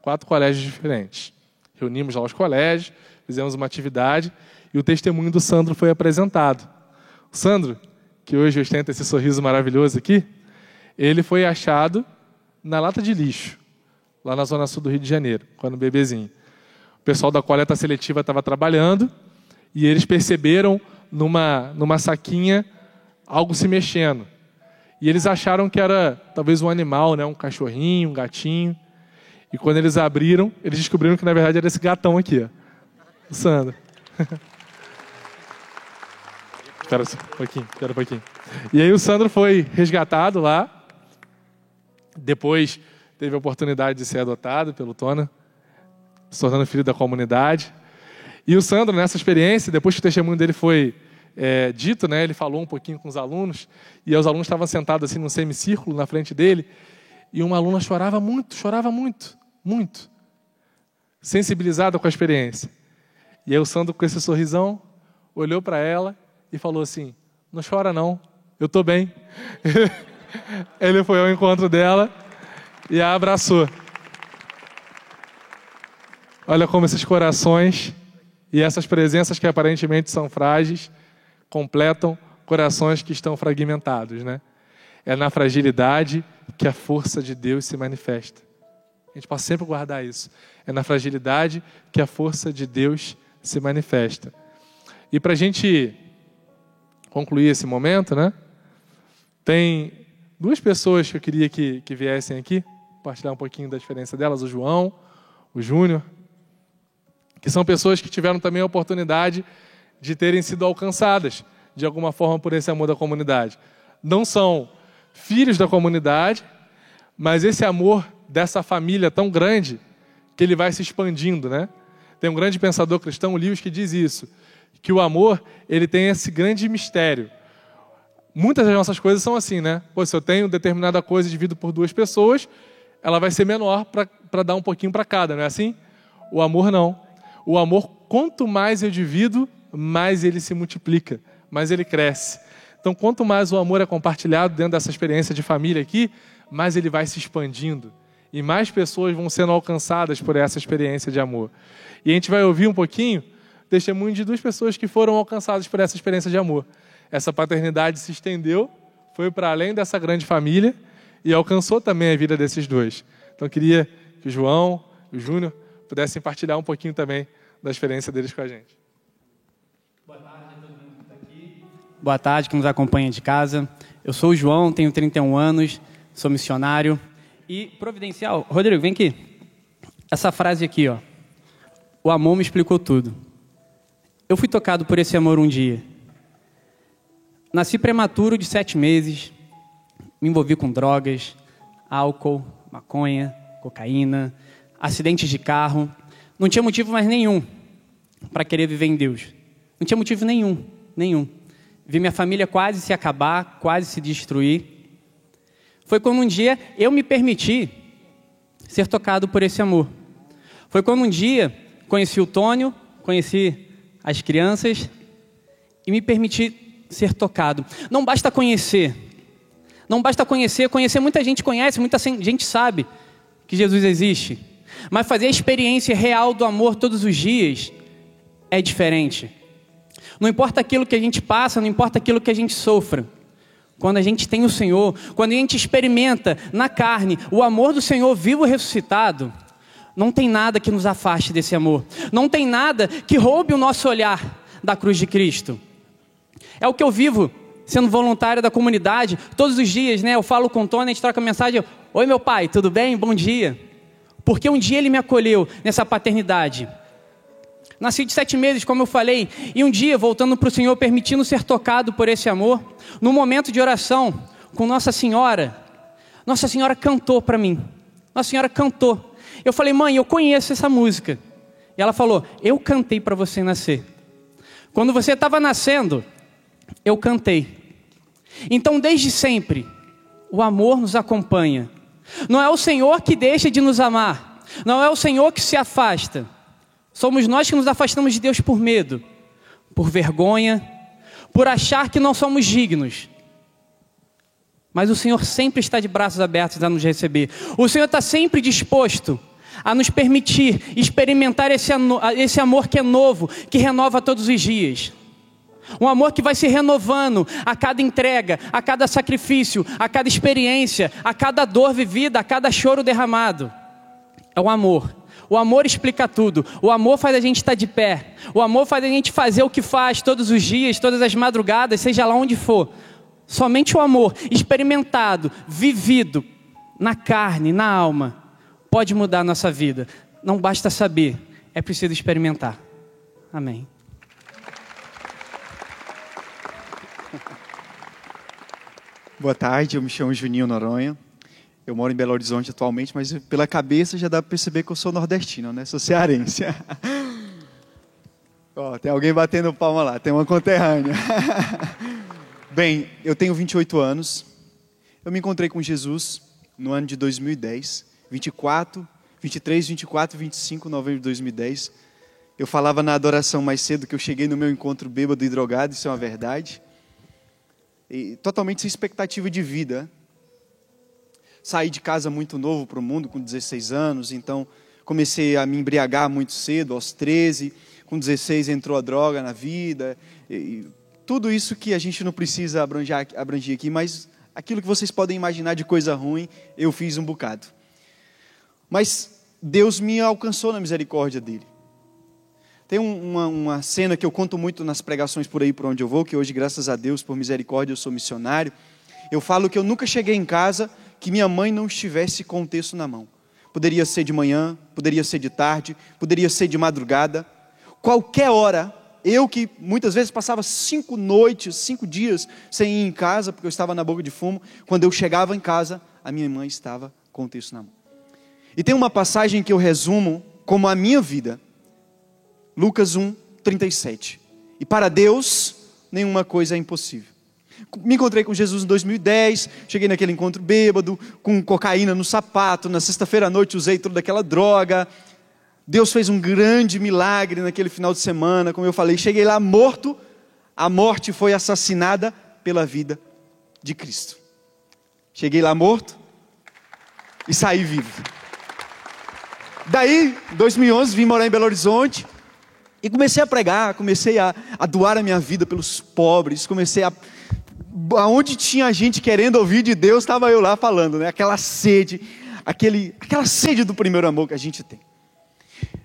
4 colégios diferentes. Reunimos lá os colégios, fizemos uma atividade e o testemunho do Sandro foi apresentado. O Sandro, que hoje ostenta esse sorriso maravilhoso aqui, ele foi achado na lata de lixo, lá na zona sul do Rio de Janeiro, quando bebezinho. O pessoal da coleta seletiva estava trabalhando e eles perceberam numa saquinha algo se mexendo. E eles acharam que era talvez um animal, né? Um cachorrinho, um gatinho. E quando eles abriram, eles descobriram que na verdade era esse gatão aqui, ó. O Sandro. Espera um pouquinho. E aí o Sandro foi resgatado lá. Depois teve a oportunidade de ser adotado pelo Tona, se tornando filho da comunidade. E o Sandro, nessa experiência, depois que o testemunho dele foi dito, né, ele falou um pouquinho com os alunos, e os alunos estavam sentados assim num semicírculo na frente dele, e uma aluna chorava muito, muito, sensibilizada com a experiência. E aí o Sandro, com esse sorrisão, olhou para ela e falou assim: não chora não, eu estou bem. Ele foi ao encontro dela e a abraçou. Olha como esses corações e essas presenças que aparentemente são frágeis completam corações que estão fragmentados, né? É na fragilidade que a força de Deus se manifesta. A gente pode sempre guardar isso. É na fragilidade que a força de Deus se manifesta. E para a gente concluir esse momento, né? Tem duas pessoas que eu queria que viessem aqui, compartilhar um pouquinho da diferença delas, o João, o Júnior, que são pessoas que tiveram também a oportunidade de terem sido alcançadas, de alguma forma, por esse amor da comunidade. Não são filhos da comunidade, mas esse amor dessa família tão grande, que ele vai se expandindo, né? Tem um grande pensador cristão, Lewis, que diz isso, que o amor, ele tem esse grande mistério. Muitas das nossas coisas são assim, né? Pô, se eu tenho determinada coisa e divido por duas pessoas, ela vai ser menor para dar um pouquinho para cada, não é assim? O amor não. O amor, quanto mais eu divido, mais ele se multiplica, mais ele cresce. Então, quanto mais o amor é compartilhado dentro dessa experiência de família aqui, mais ele vai se expandindo. E mais pessoas vão sendo alcançadas por essa experiência de amor. E a gente vai ouvir um pouquinho testemunho de duas pessoas que foram alcançadas por essa experiência de amor. Essa paternidade se estendeu, foi para além dessa grande família e alcançou também a vida desses dois. Então, eu queria que o João e o Júnior pudessem partilhar um pouquinho também da experiência deles com a gente. Boa tarde a todo mundo que está aqui. Boa tarde, que nos acompanha de casa. Eu sou o João, tenho 31 anos, sou missionário. E providencial... Rodrigo, vem aqui. Essa frase aqui, ó. O amor me explicou tudo. Eu fui tocado por esse amor um dia. Nasci prematuro de 7 meses. Me envolvi com drogas, álcool, maconha, cocaína, acidentes de carro. Não tinha motivo mais nenhum para querer viver em Deus. Não tinha motivo nenhum. Vi minha família quase se acabar, quase se destruir. Foi quando um dia eu me permiti ser tocado por esse amor. Foi quando um dia conheci o Tônio, conheci as crianças e me permiti ser tocado. Não basta conhecer. Não basta conhecer. Muita gente conhece, muita gente sabe que Jesus existe. Mas fazer a experiência real do amor todos os dias é diferente. Não importa aquilo que a gente passa, não importa aquilo que a gente sofra. Quando a gente tem o Senhor, quando a gente experimenta na carne o amor do Senhor vivo e ressuscitado, não tem nada que nos afaste desse amor. Não tem nada que roube o nosso olhar da cruz de Cristo. É o que eu vivo sendo voluntário da comunidade. Todos os dias, né? Eu falo com o Tony, a gente troca mensagem. Oi, meu pai, tudo bem? Bom dia. Porque um dia ele me acolheu nessa paternidade. Nasci de 7 meses, como eu falei, e um dia, voltando para o Senhor, permitindo ser tocado por esse amor, no momento de oração com Nossa Senhora cantou para mim. Nossa Senhora cantou. Eu falei: mãe, eu conheço essa música. E ela falou: eu cantei para você nascer. Quando você estava nascendo, eu cantei. Então, desde sempre, o amor nos acompanha. Não é o Senhor que deixa de nos amar. Não é o Senhor que se afasta. Somos nós que nos afastamos de Deus por medo, por vergonha, por achar que não somos dignos. Mas o Senhor sempre está de braços abertos a nos receber. O Senhor está sempre disposto a nos permitir experimentar esse amor que é novo, que renova todos os dias. Um amor que vai se renovando a cada entrega, a cada sacrifício, a cada experiência, a cada dor vivida, a cada choro derramado. É o amor. O amor explica tudo. O amor faz a gente estar de pé. O amor faz a gente fazer o que faz todos os dias, todas as madrugadas, seja lá onde for. Somente o amor experimentado, vivido na carne, na alma, pode mudar a nossa vida. Não basta saber, é preciso experimentar. Amém. Boa tarde, eu me chamo Juninho Noronha. Eu moro em Belo Horizonte atualmente, mas pela cabeça já dá para perceber que eu sou nordestino, né? Sou cearense. Ó, tem alguém batendo palma lá, tem uma conterrânea. Bem, eu tenho 28 anos. Eu me encontrei com Jesus no ano de 2010, 23, 24 e 25 de novembro de 2010. Eu falava na adoração mais cedo que eu cheguei no meu encontro bêbado e drogado, isso é uma verdade. E totalmente sem expectativa de vida. Saí de casa muito novo para o mundo, com 16 anos, então comecei a me embriagar muito cedo, aos 13. Com 16 entrou a droga na vida. E tudo isso que a gente não precisa abranger aqui, mas aquilo que vocês podem imaginar de coisa ruim, eu fiz um bocado. Mas Deus me alcançou na misericórdia dele. Tem uma cena que eu conto muito nas pregações por aí por onde eu vou, que hoje, graças a Deus, por misericórdia, eu sou missionário. Eu falo que eu nunca cheguei em casa que minha mãe não estivesse com o texto na mão. Poderia ser de manhã, poderia ser de tarde, poderia ser de madrugada. Qualquer hora, eu que muitas vezes passava 5 noites, 5 dias sem ir em casa, porque eu estava na boca de fumo, quando eu chegava em casa, a minha mãe estava com o texto na mão. E tem uma passagem que eu resumo como a minha vida. Lucas 1, 37. E para Deus, nenhuma coisa é impossível. Me encontrei com Jesus em 2010, cheguei naquele encontro bêbado, com cocaína no sapato, na sexta-feira à noite usei toda aquela droga. Deus fez um grande milagre naquele final de semana, como eu falei, cheguei lá morto, a morte foi assassinada pela vida de Cristo. Cheguei lá morto e saí vivo. Daí, em 2011, vim morar em Belo Horizonte, e comecei a pregar, comecei a doar a minha vida pelos pobres, aonde tinha gente querendo ouvir de Deus, estava eu lá falando, né? Aquela sede do primeiro amor que a gente tem.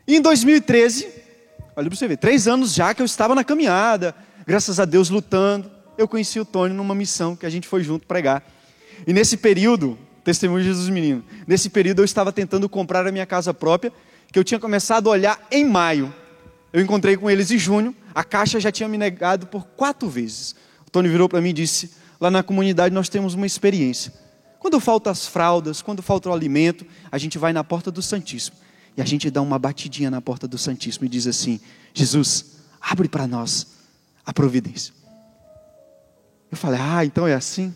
E em 2013, olha para você ver, 3 anos já que eu estava na caminhada, graças a Deus lutando, eu conheci o Tony numa missão que a gente foi junto pregar. E nesse período, testemunho de Jesus Menino, nesse período eu estava tentando comprar a minha casa própria, que eu tinha começado a olhar em maio. Eu encontrei com eles em junho, a Caixa já tinha me negado por 4 vezes. O Tony virou para mim e disse, lá na comunidade nós temos uma experiência. Quando faltam as fraldas, quando falta o alimento, a gente vai na porta do Santíssimo. E a gente dá uma batidinha na porta do Santíssimo e diz assim, Jesus, abre para nós a providência. Eu falei, então é assim?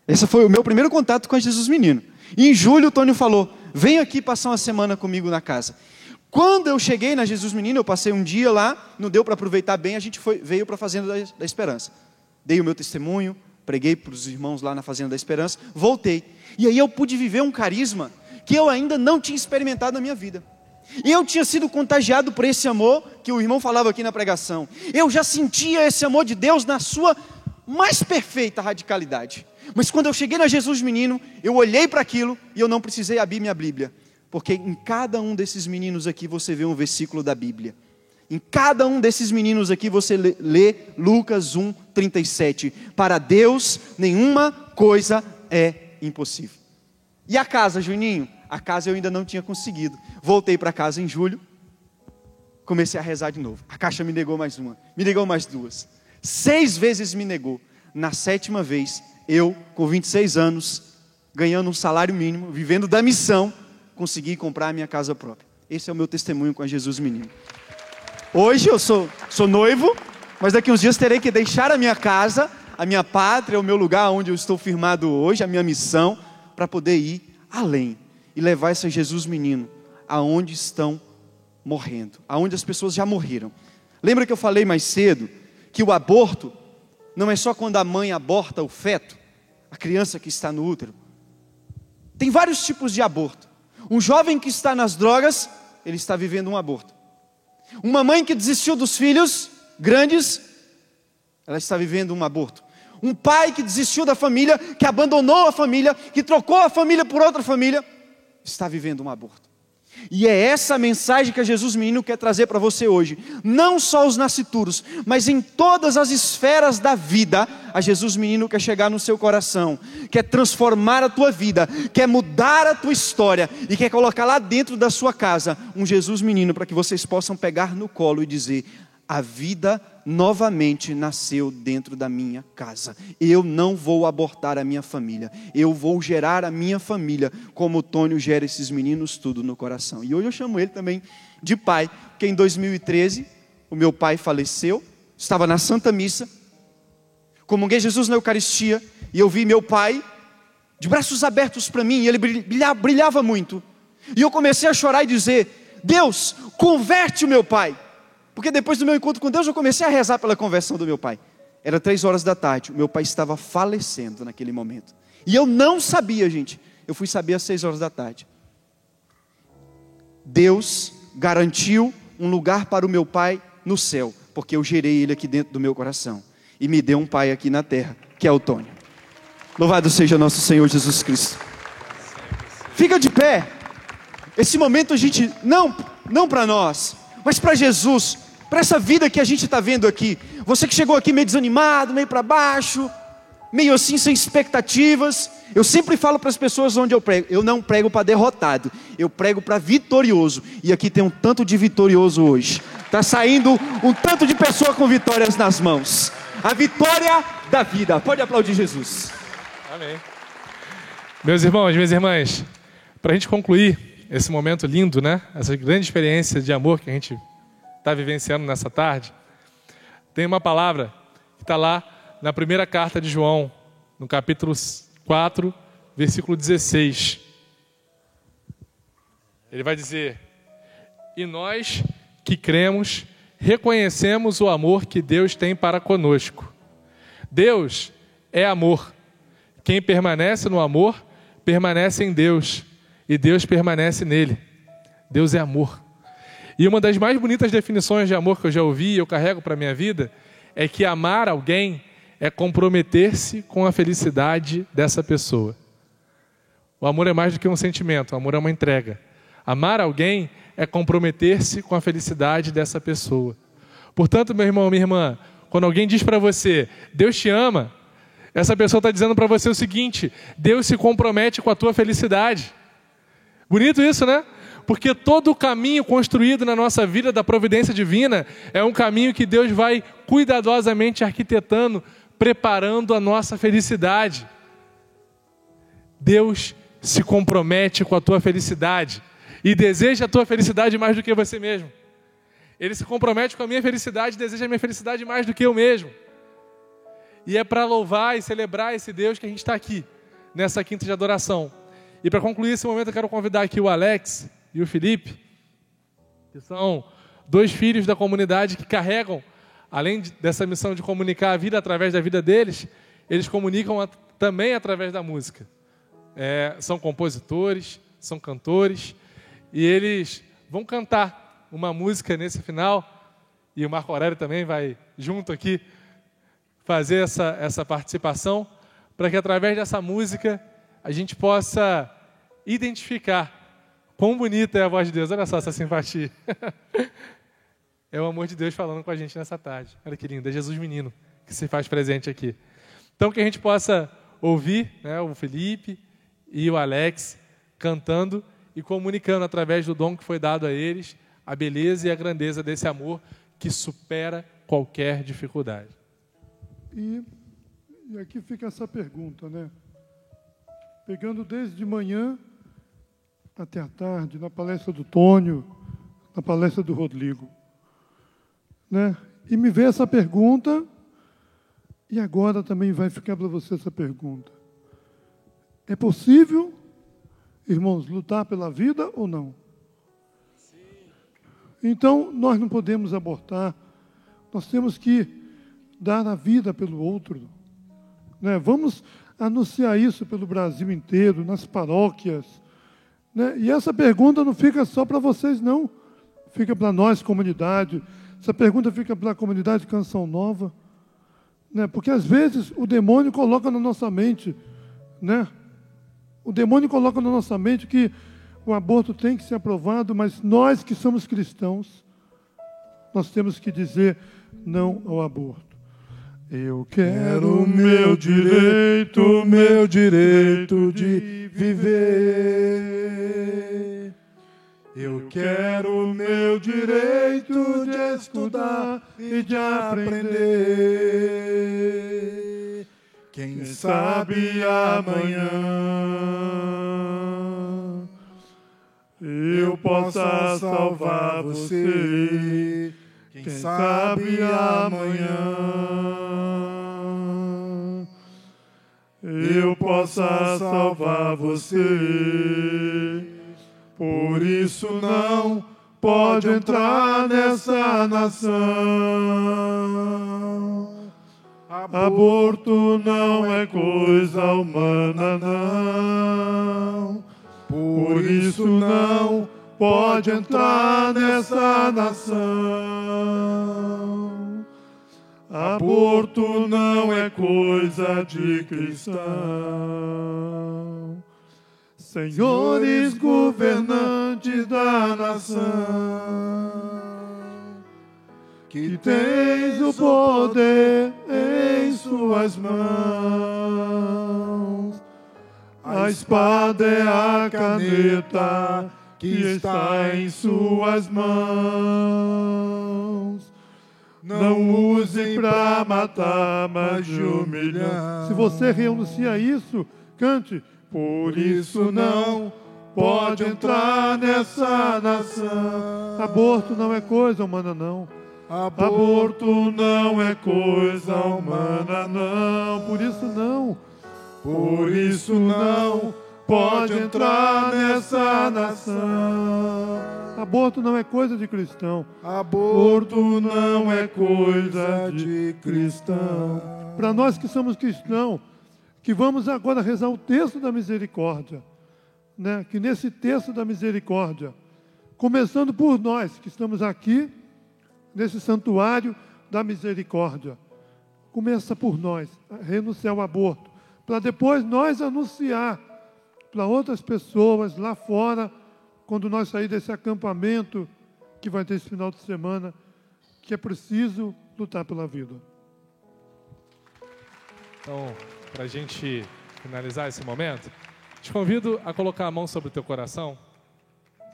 Esse foi o meu primeiro contato com Jesus Menino. E em julho o Tony falou, vem aqui passar uma semana comigo na casa. Quando eu cheguei na Jesus Menino, eu passei um dia lá, não deu para aproveitar bem, a gente veio para a Fazenda da Esperança. Dei o meu testemunho, preguei para os irmãos lá na Fazenda da Esperança, voltei. E aí eu pude viver um carisma que eu ainda não tinha experimentado na minha vida. E eu tinha sido contagiado por esse amor que o irmão falava aqui na pregação. Eu já sentia esse amor de Deus na sua mais perfeita radicalidade. Mas quando eu cheguei na Jesus Menino, eu olhei para aquilo e eu não precisei abrir minha Bíblia. Porque em cada um desses meninos aqui você vê um versículo da Bíblia. Em cada um desses meninos aqui você lê Lucas 1, 37. Para Deus nenhuma coisa é impossível. E a casa, Juninho? A casa eu ainda não tinha conseguido. Voltei para casa em julho. Comecei a rezar de novo. A Caixa me negou mais uma. Me negou mais 2. 6 vezes me negou. Na 7ª vez, eu, com 26 anos, ganhando um salário mínimo, vivendo da missão, consegui comprar a minha casa própria. Esse é o meu testemunho com a Jesus Menino. Hoje eu sou noivo, mas daqui uns dias terei que deixar a minha casa, a minha pátria, o meu lugar onde eu estou firmado hoje, a minha missão, para poder ir além e levar esse Jesus Menino aonde estão morrendo, aonde as pessoas já morreram. Lembra que eu falei mais cedo que o aborto não é só quando a mãe aborta o feto, a criança que está no útero. Tem vários tipos de aborto. Um jovem que está nas drogas, ele está vivendo um aborto. Uma mãe que desistiu dos filhos grandes, ela está vivendo um aborto. Um pai que desistiu da família, que abandonou a família, que trocou a família por outra família, está vivendo um aborto. E é essa mensagem que a Jesus Menino quer trazer para você hoje. Não só os nascituros, mas em todas as esferas da vida, a Jesus Menino quer chegar no seu coração, quer transformar a tua vida, quer mudar a tua história e quer colocar lá dentro da sua casa um Jesus Menino para que vocês possam pegar no colo e dizer, A vida novamente nasceu dentro da minha casa. Eu não vou abortar a minha família. Eu vou gerar a minha família como o Tônio gera esses meninos tudo no coração. E hoje eu chamo ele também de pai, porque em 2013 o meu pai faleceu. Estava na Santa Missa. Comunguei Jesus na Eucaristia e eu vi meu pai de braços abertos para mim, e ele brilhava muito. E eu comecei a chorar e dizer: Deus, converte o meu pai. Porque depois do meu encontro com Deus, eu comecei a rezar pela conversão do meu pai. Era 3 da tarde, o meu pai estava falecendo naquele momento. E eu não sabia, gente. Eu fui saber às 6 da tarde. Deus garantiu um lugar para o meu pai no céu, porque eu gerei ele aqui dentro do meu coração. E me deu um pai aqui na terra, que é o Tônio. Louvado seja nosso Senhor Jesus Cristo. Fica de pé. Esse momento a gente, não para nós, mas para Jesus, para essa vida que a gente está vendo aqui. Você que chegou aqui meio desanimado, meio para baixo, meio assim sem expectativas. Eu sempre falo para as pessoas onde eu prego: eu não prego para derrotado, eu prego para vitorioso. E aqui tem um tanto de vitorioso hoje. Está saindo um tanto de pessoa com vitórias nas mãos. A vitória da vida. Pode aplaudir Jesus. Amém. Meus irmãos, minhas irmãs, para a gente concluir esse momento lindo, né? Essa grande experiência de amor que a gente está vivenciando nessa tarde, tem uma palavra que está lá na primeira carta de João, no capítulo 4, versículo 16. Ele vai dizer: e nós que cremos, reconhecemos o amor que Deus tem para conosco. Deus é amor. Quem permanece no amor, permanece em Deus, e Deus permanece nele. Deus é amor. E uma das mais bonitas definições de amor que eu já ouvi e eu carrego para a minha vida é que amar alguém é comprometer-se com a felicidade dessa pessoa. O amor é mais do que um sentimento, o amor é uma entrega. Amar alguém é comprometer-se com a felicidade dessa pessoa. Portanto, meu irmão, minha irmã, quando alguém diz para você: Deus te ama, essa pessoa está dizendo para você o seguinte: Deus se compromete com a tua felicidade. Bonito isso, né? Porque todo o caminho construído na nossa vida da providência divina é um caminho que Deus vai cuidadosamente arquitetando, preparando a nossa felicidade. Deus se compromete com a tua felicidade e deseja a tua felicidade mais do que você mesmo. Ele se compromete com a minha felicidade e deseja a minha felicidade mais do que eu mesmo. E é para louvar e celebrar esse Deus que a gente está aqui, nessa quinta de adoração. E para concluir esse momento, eu quero convidar aqui o Alex e o Felipe, que são 2 filhos da comunidade que carregam, além dessa missão de comunicar a vida através da vida deles, eles comunicam também através da música. São compositores, são cantores, e eles vão cantar uma música nesse final, e o Marco Aurélio também vai junto aqui fazer essa participação, para que através dessa música a gente possa identificar quão bonita é a voz de Deus. Olha só essa simpatia. É o amor de Deus falando com a gente nessa tarde. Olha que lindo, é Jesus menino que se faz presente aqui. Então que a gente possa ouvir, né, o Felipe e o Alex cantando e comunicando através do dom que foi dado a eles, a beleza e a grandeza desse amor que supera qualquer dificuldade. E aqui fica essa pergunta, né? Pegando desde manhã até a tarde, na palestra do Tônio, na palestra do Rodrigo, né? E me veio essa pergunta, e agora também vai ficar para você essa pergunta. É possível, irmãos, lutar pela vida ou não? Sim. Então, nós não podemos abortar, nós temos que dar a vida pelo outro, né? Vamos anunciar isso pelo Brasil inteiro, nas paróquias, né? E essa pergunta não fica só para vocês, não. Fica para nós, comunidade. Essa pergunta fica para a comunidade Canção Nova, né? Porque às vezes o demônio coloca na nossa mente, né? O demônio coloca na nossa mente que o aborto tem que ser aprovado, mas nós que somos cristãos, nós temos que dizer não ao aborto. Eu quero o meu direito de viver. Eu quero o meu direito de estudar e de aprender. Quem sabe amanhã eu possa salvar você. Quem sabe amanhã eu possa salvar você. Por isso não pode entrar nessa nação. Aborto não é coisa humana, não. Por isso não pode entrar nessa nação. Aborto não é coisa de cristão. Senhores governantes da nação, que tens o poder em suas mãos, a espada é a caneta que está em suas mãos. Não usem para matar, mas de humilhar. Se você renuncia isso, cante. Por isso não pode entrar nessa nação. Aborto não é coisa humana, não. Aborto não é coisa humana, não. Por isso não. Por isso não pode entrar nessa nação. Aborto não é coisa de cristão. Aborto não é coisa de cristão. Para nós que somos cristãos, que vamos agora rezar o texto da misericórdia, né? Que nesse texto da misericórdia, começando por nós que estamos aqui, nesse santuário da misericórdia, começa por nós, a renunciar ao aborto, para depois nós anunciar para outras pessoas lá fora, quando nós sair desse acampamento que vai ter esse final de semana, que é preciso lutar pela vida. Então, para a gente finalizar esse momento, te convido a colocar a mão sobre o teu coração,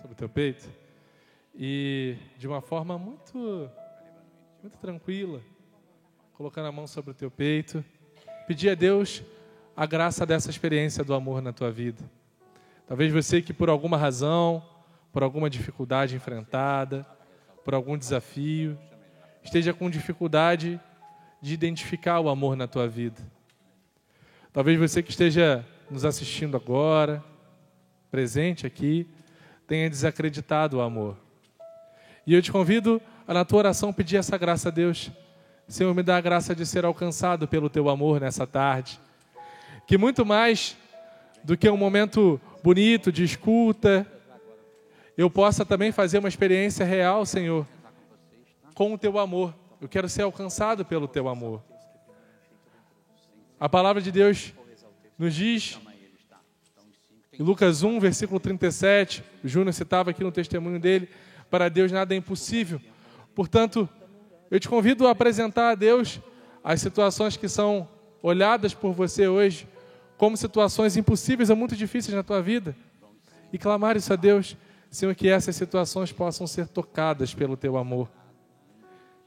sobre o teu peito, e de uma forma muito tranquila, colocando a mão sobre o teu peito, pedir a Deus a graça dessa experiência do amor na tua vida. Talvez você que por alguma razão, por alguma dificuldade enfrentada, por algum desafio, esteja com dificuldade de identificar o amor na tua vida. Talvez você que esteja nos assistindo agora, presente aqui, tenha desacreditado o amor. E eu te convido a, na tua oração, pedir essa graça a Deus. Senhor, me dá a graça de ser alcançado pelo teu amor nessa tarde. Que muito mais do que um momento bonito de escuta, eu possa também fazer uma experiência real, Senhor, com o teu amor. Eu quero ser alcançado pelo teu amor. A palavra de Deus nos diz, em Lucas 1, versículo 37, o Júnior citava aqui no testemunho dele, para Deus nada é impossível. Portanto, eu te convido a apresentar a Deus as situações que são olhadas por você hoje como situações impossíveis ou muito difíceis na tua vida e clamar isso a Deus, Senhor, que essas situações possam ser tocadas pelo teu amor.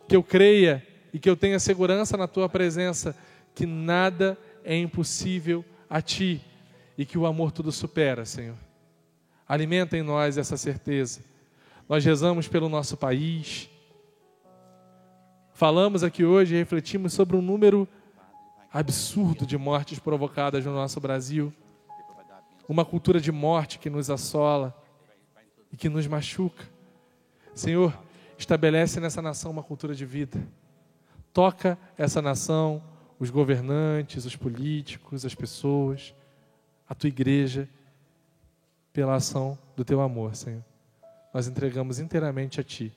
Que eu creia e que eu tenha segurança na tua presença, que nada é impossível a ti e que o amor tudo supera, Senhor. Alimenta em nós essa certeza. Nós rezamos pelo nosso país. Falamos aqui hoje e refletimos sobre um número absurdo de mortes provocadas no nosso Brasil. Uma cultura de morte que nos assola e que nos machuca. Senhor, estabelece nessa nação uma cultura de vida. Toca essa nação, os governantes, os políticos, as pessoas, a tua igreja, pela ação do teu amor, Senhor. Nós entregamos inteiramente a ti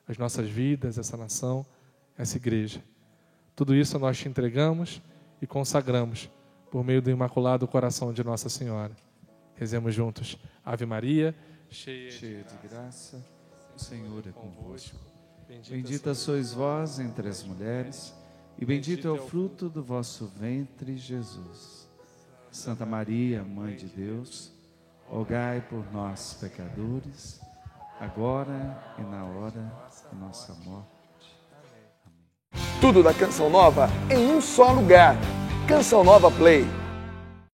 as nossas vidas, essa nação, essa igreja. Tudo isso nós te entregamos e consagramos por meio do Imaculado Coração de Nossa Senhora. Rezemos juntos. Ave Maria, cheia de graça, o Senhor é convosco. Bendita sois vós entre as mulheres, e bendito é o fruto do vosso ventre, Jesus. Santa Maria, Mãe de Deus, rogai por nós, pecadores, agora e na hora da nossa morte. Tudo da Canção Nova em um só lugar. Canção Nova Play.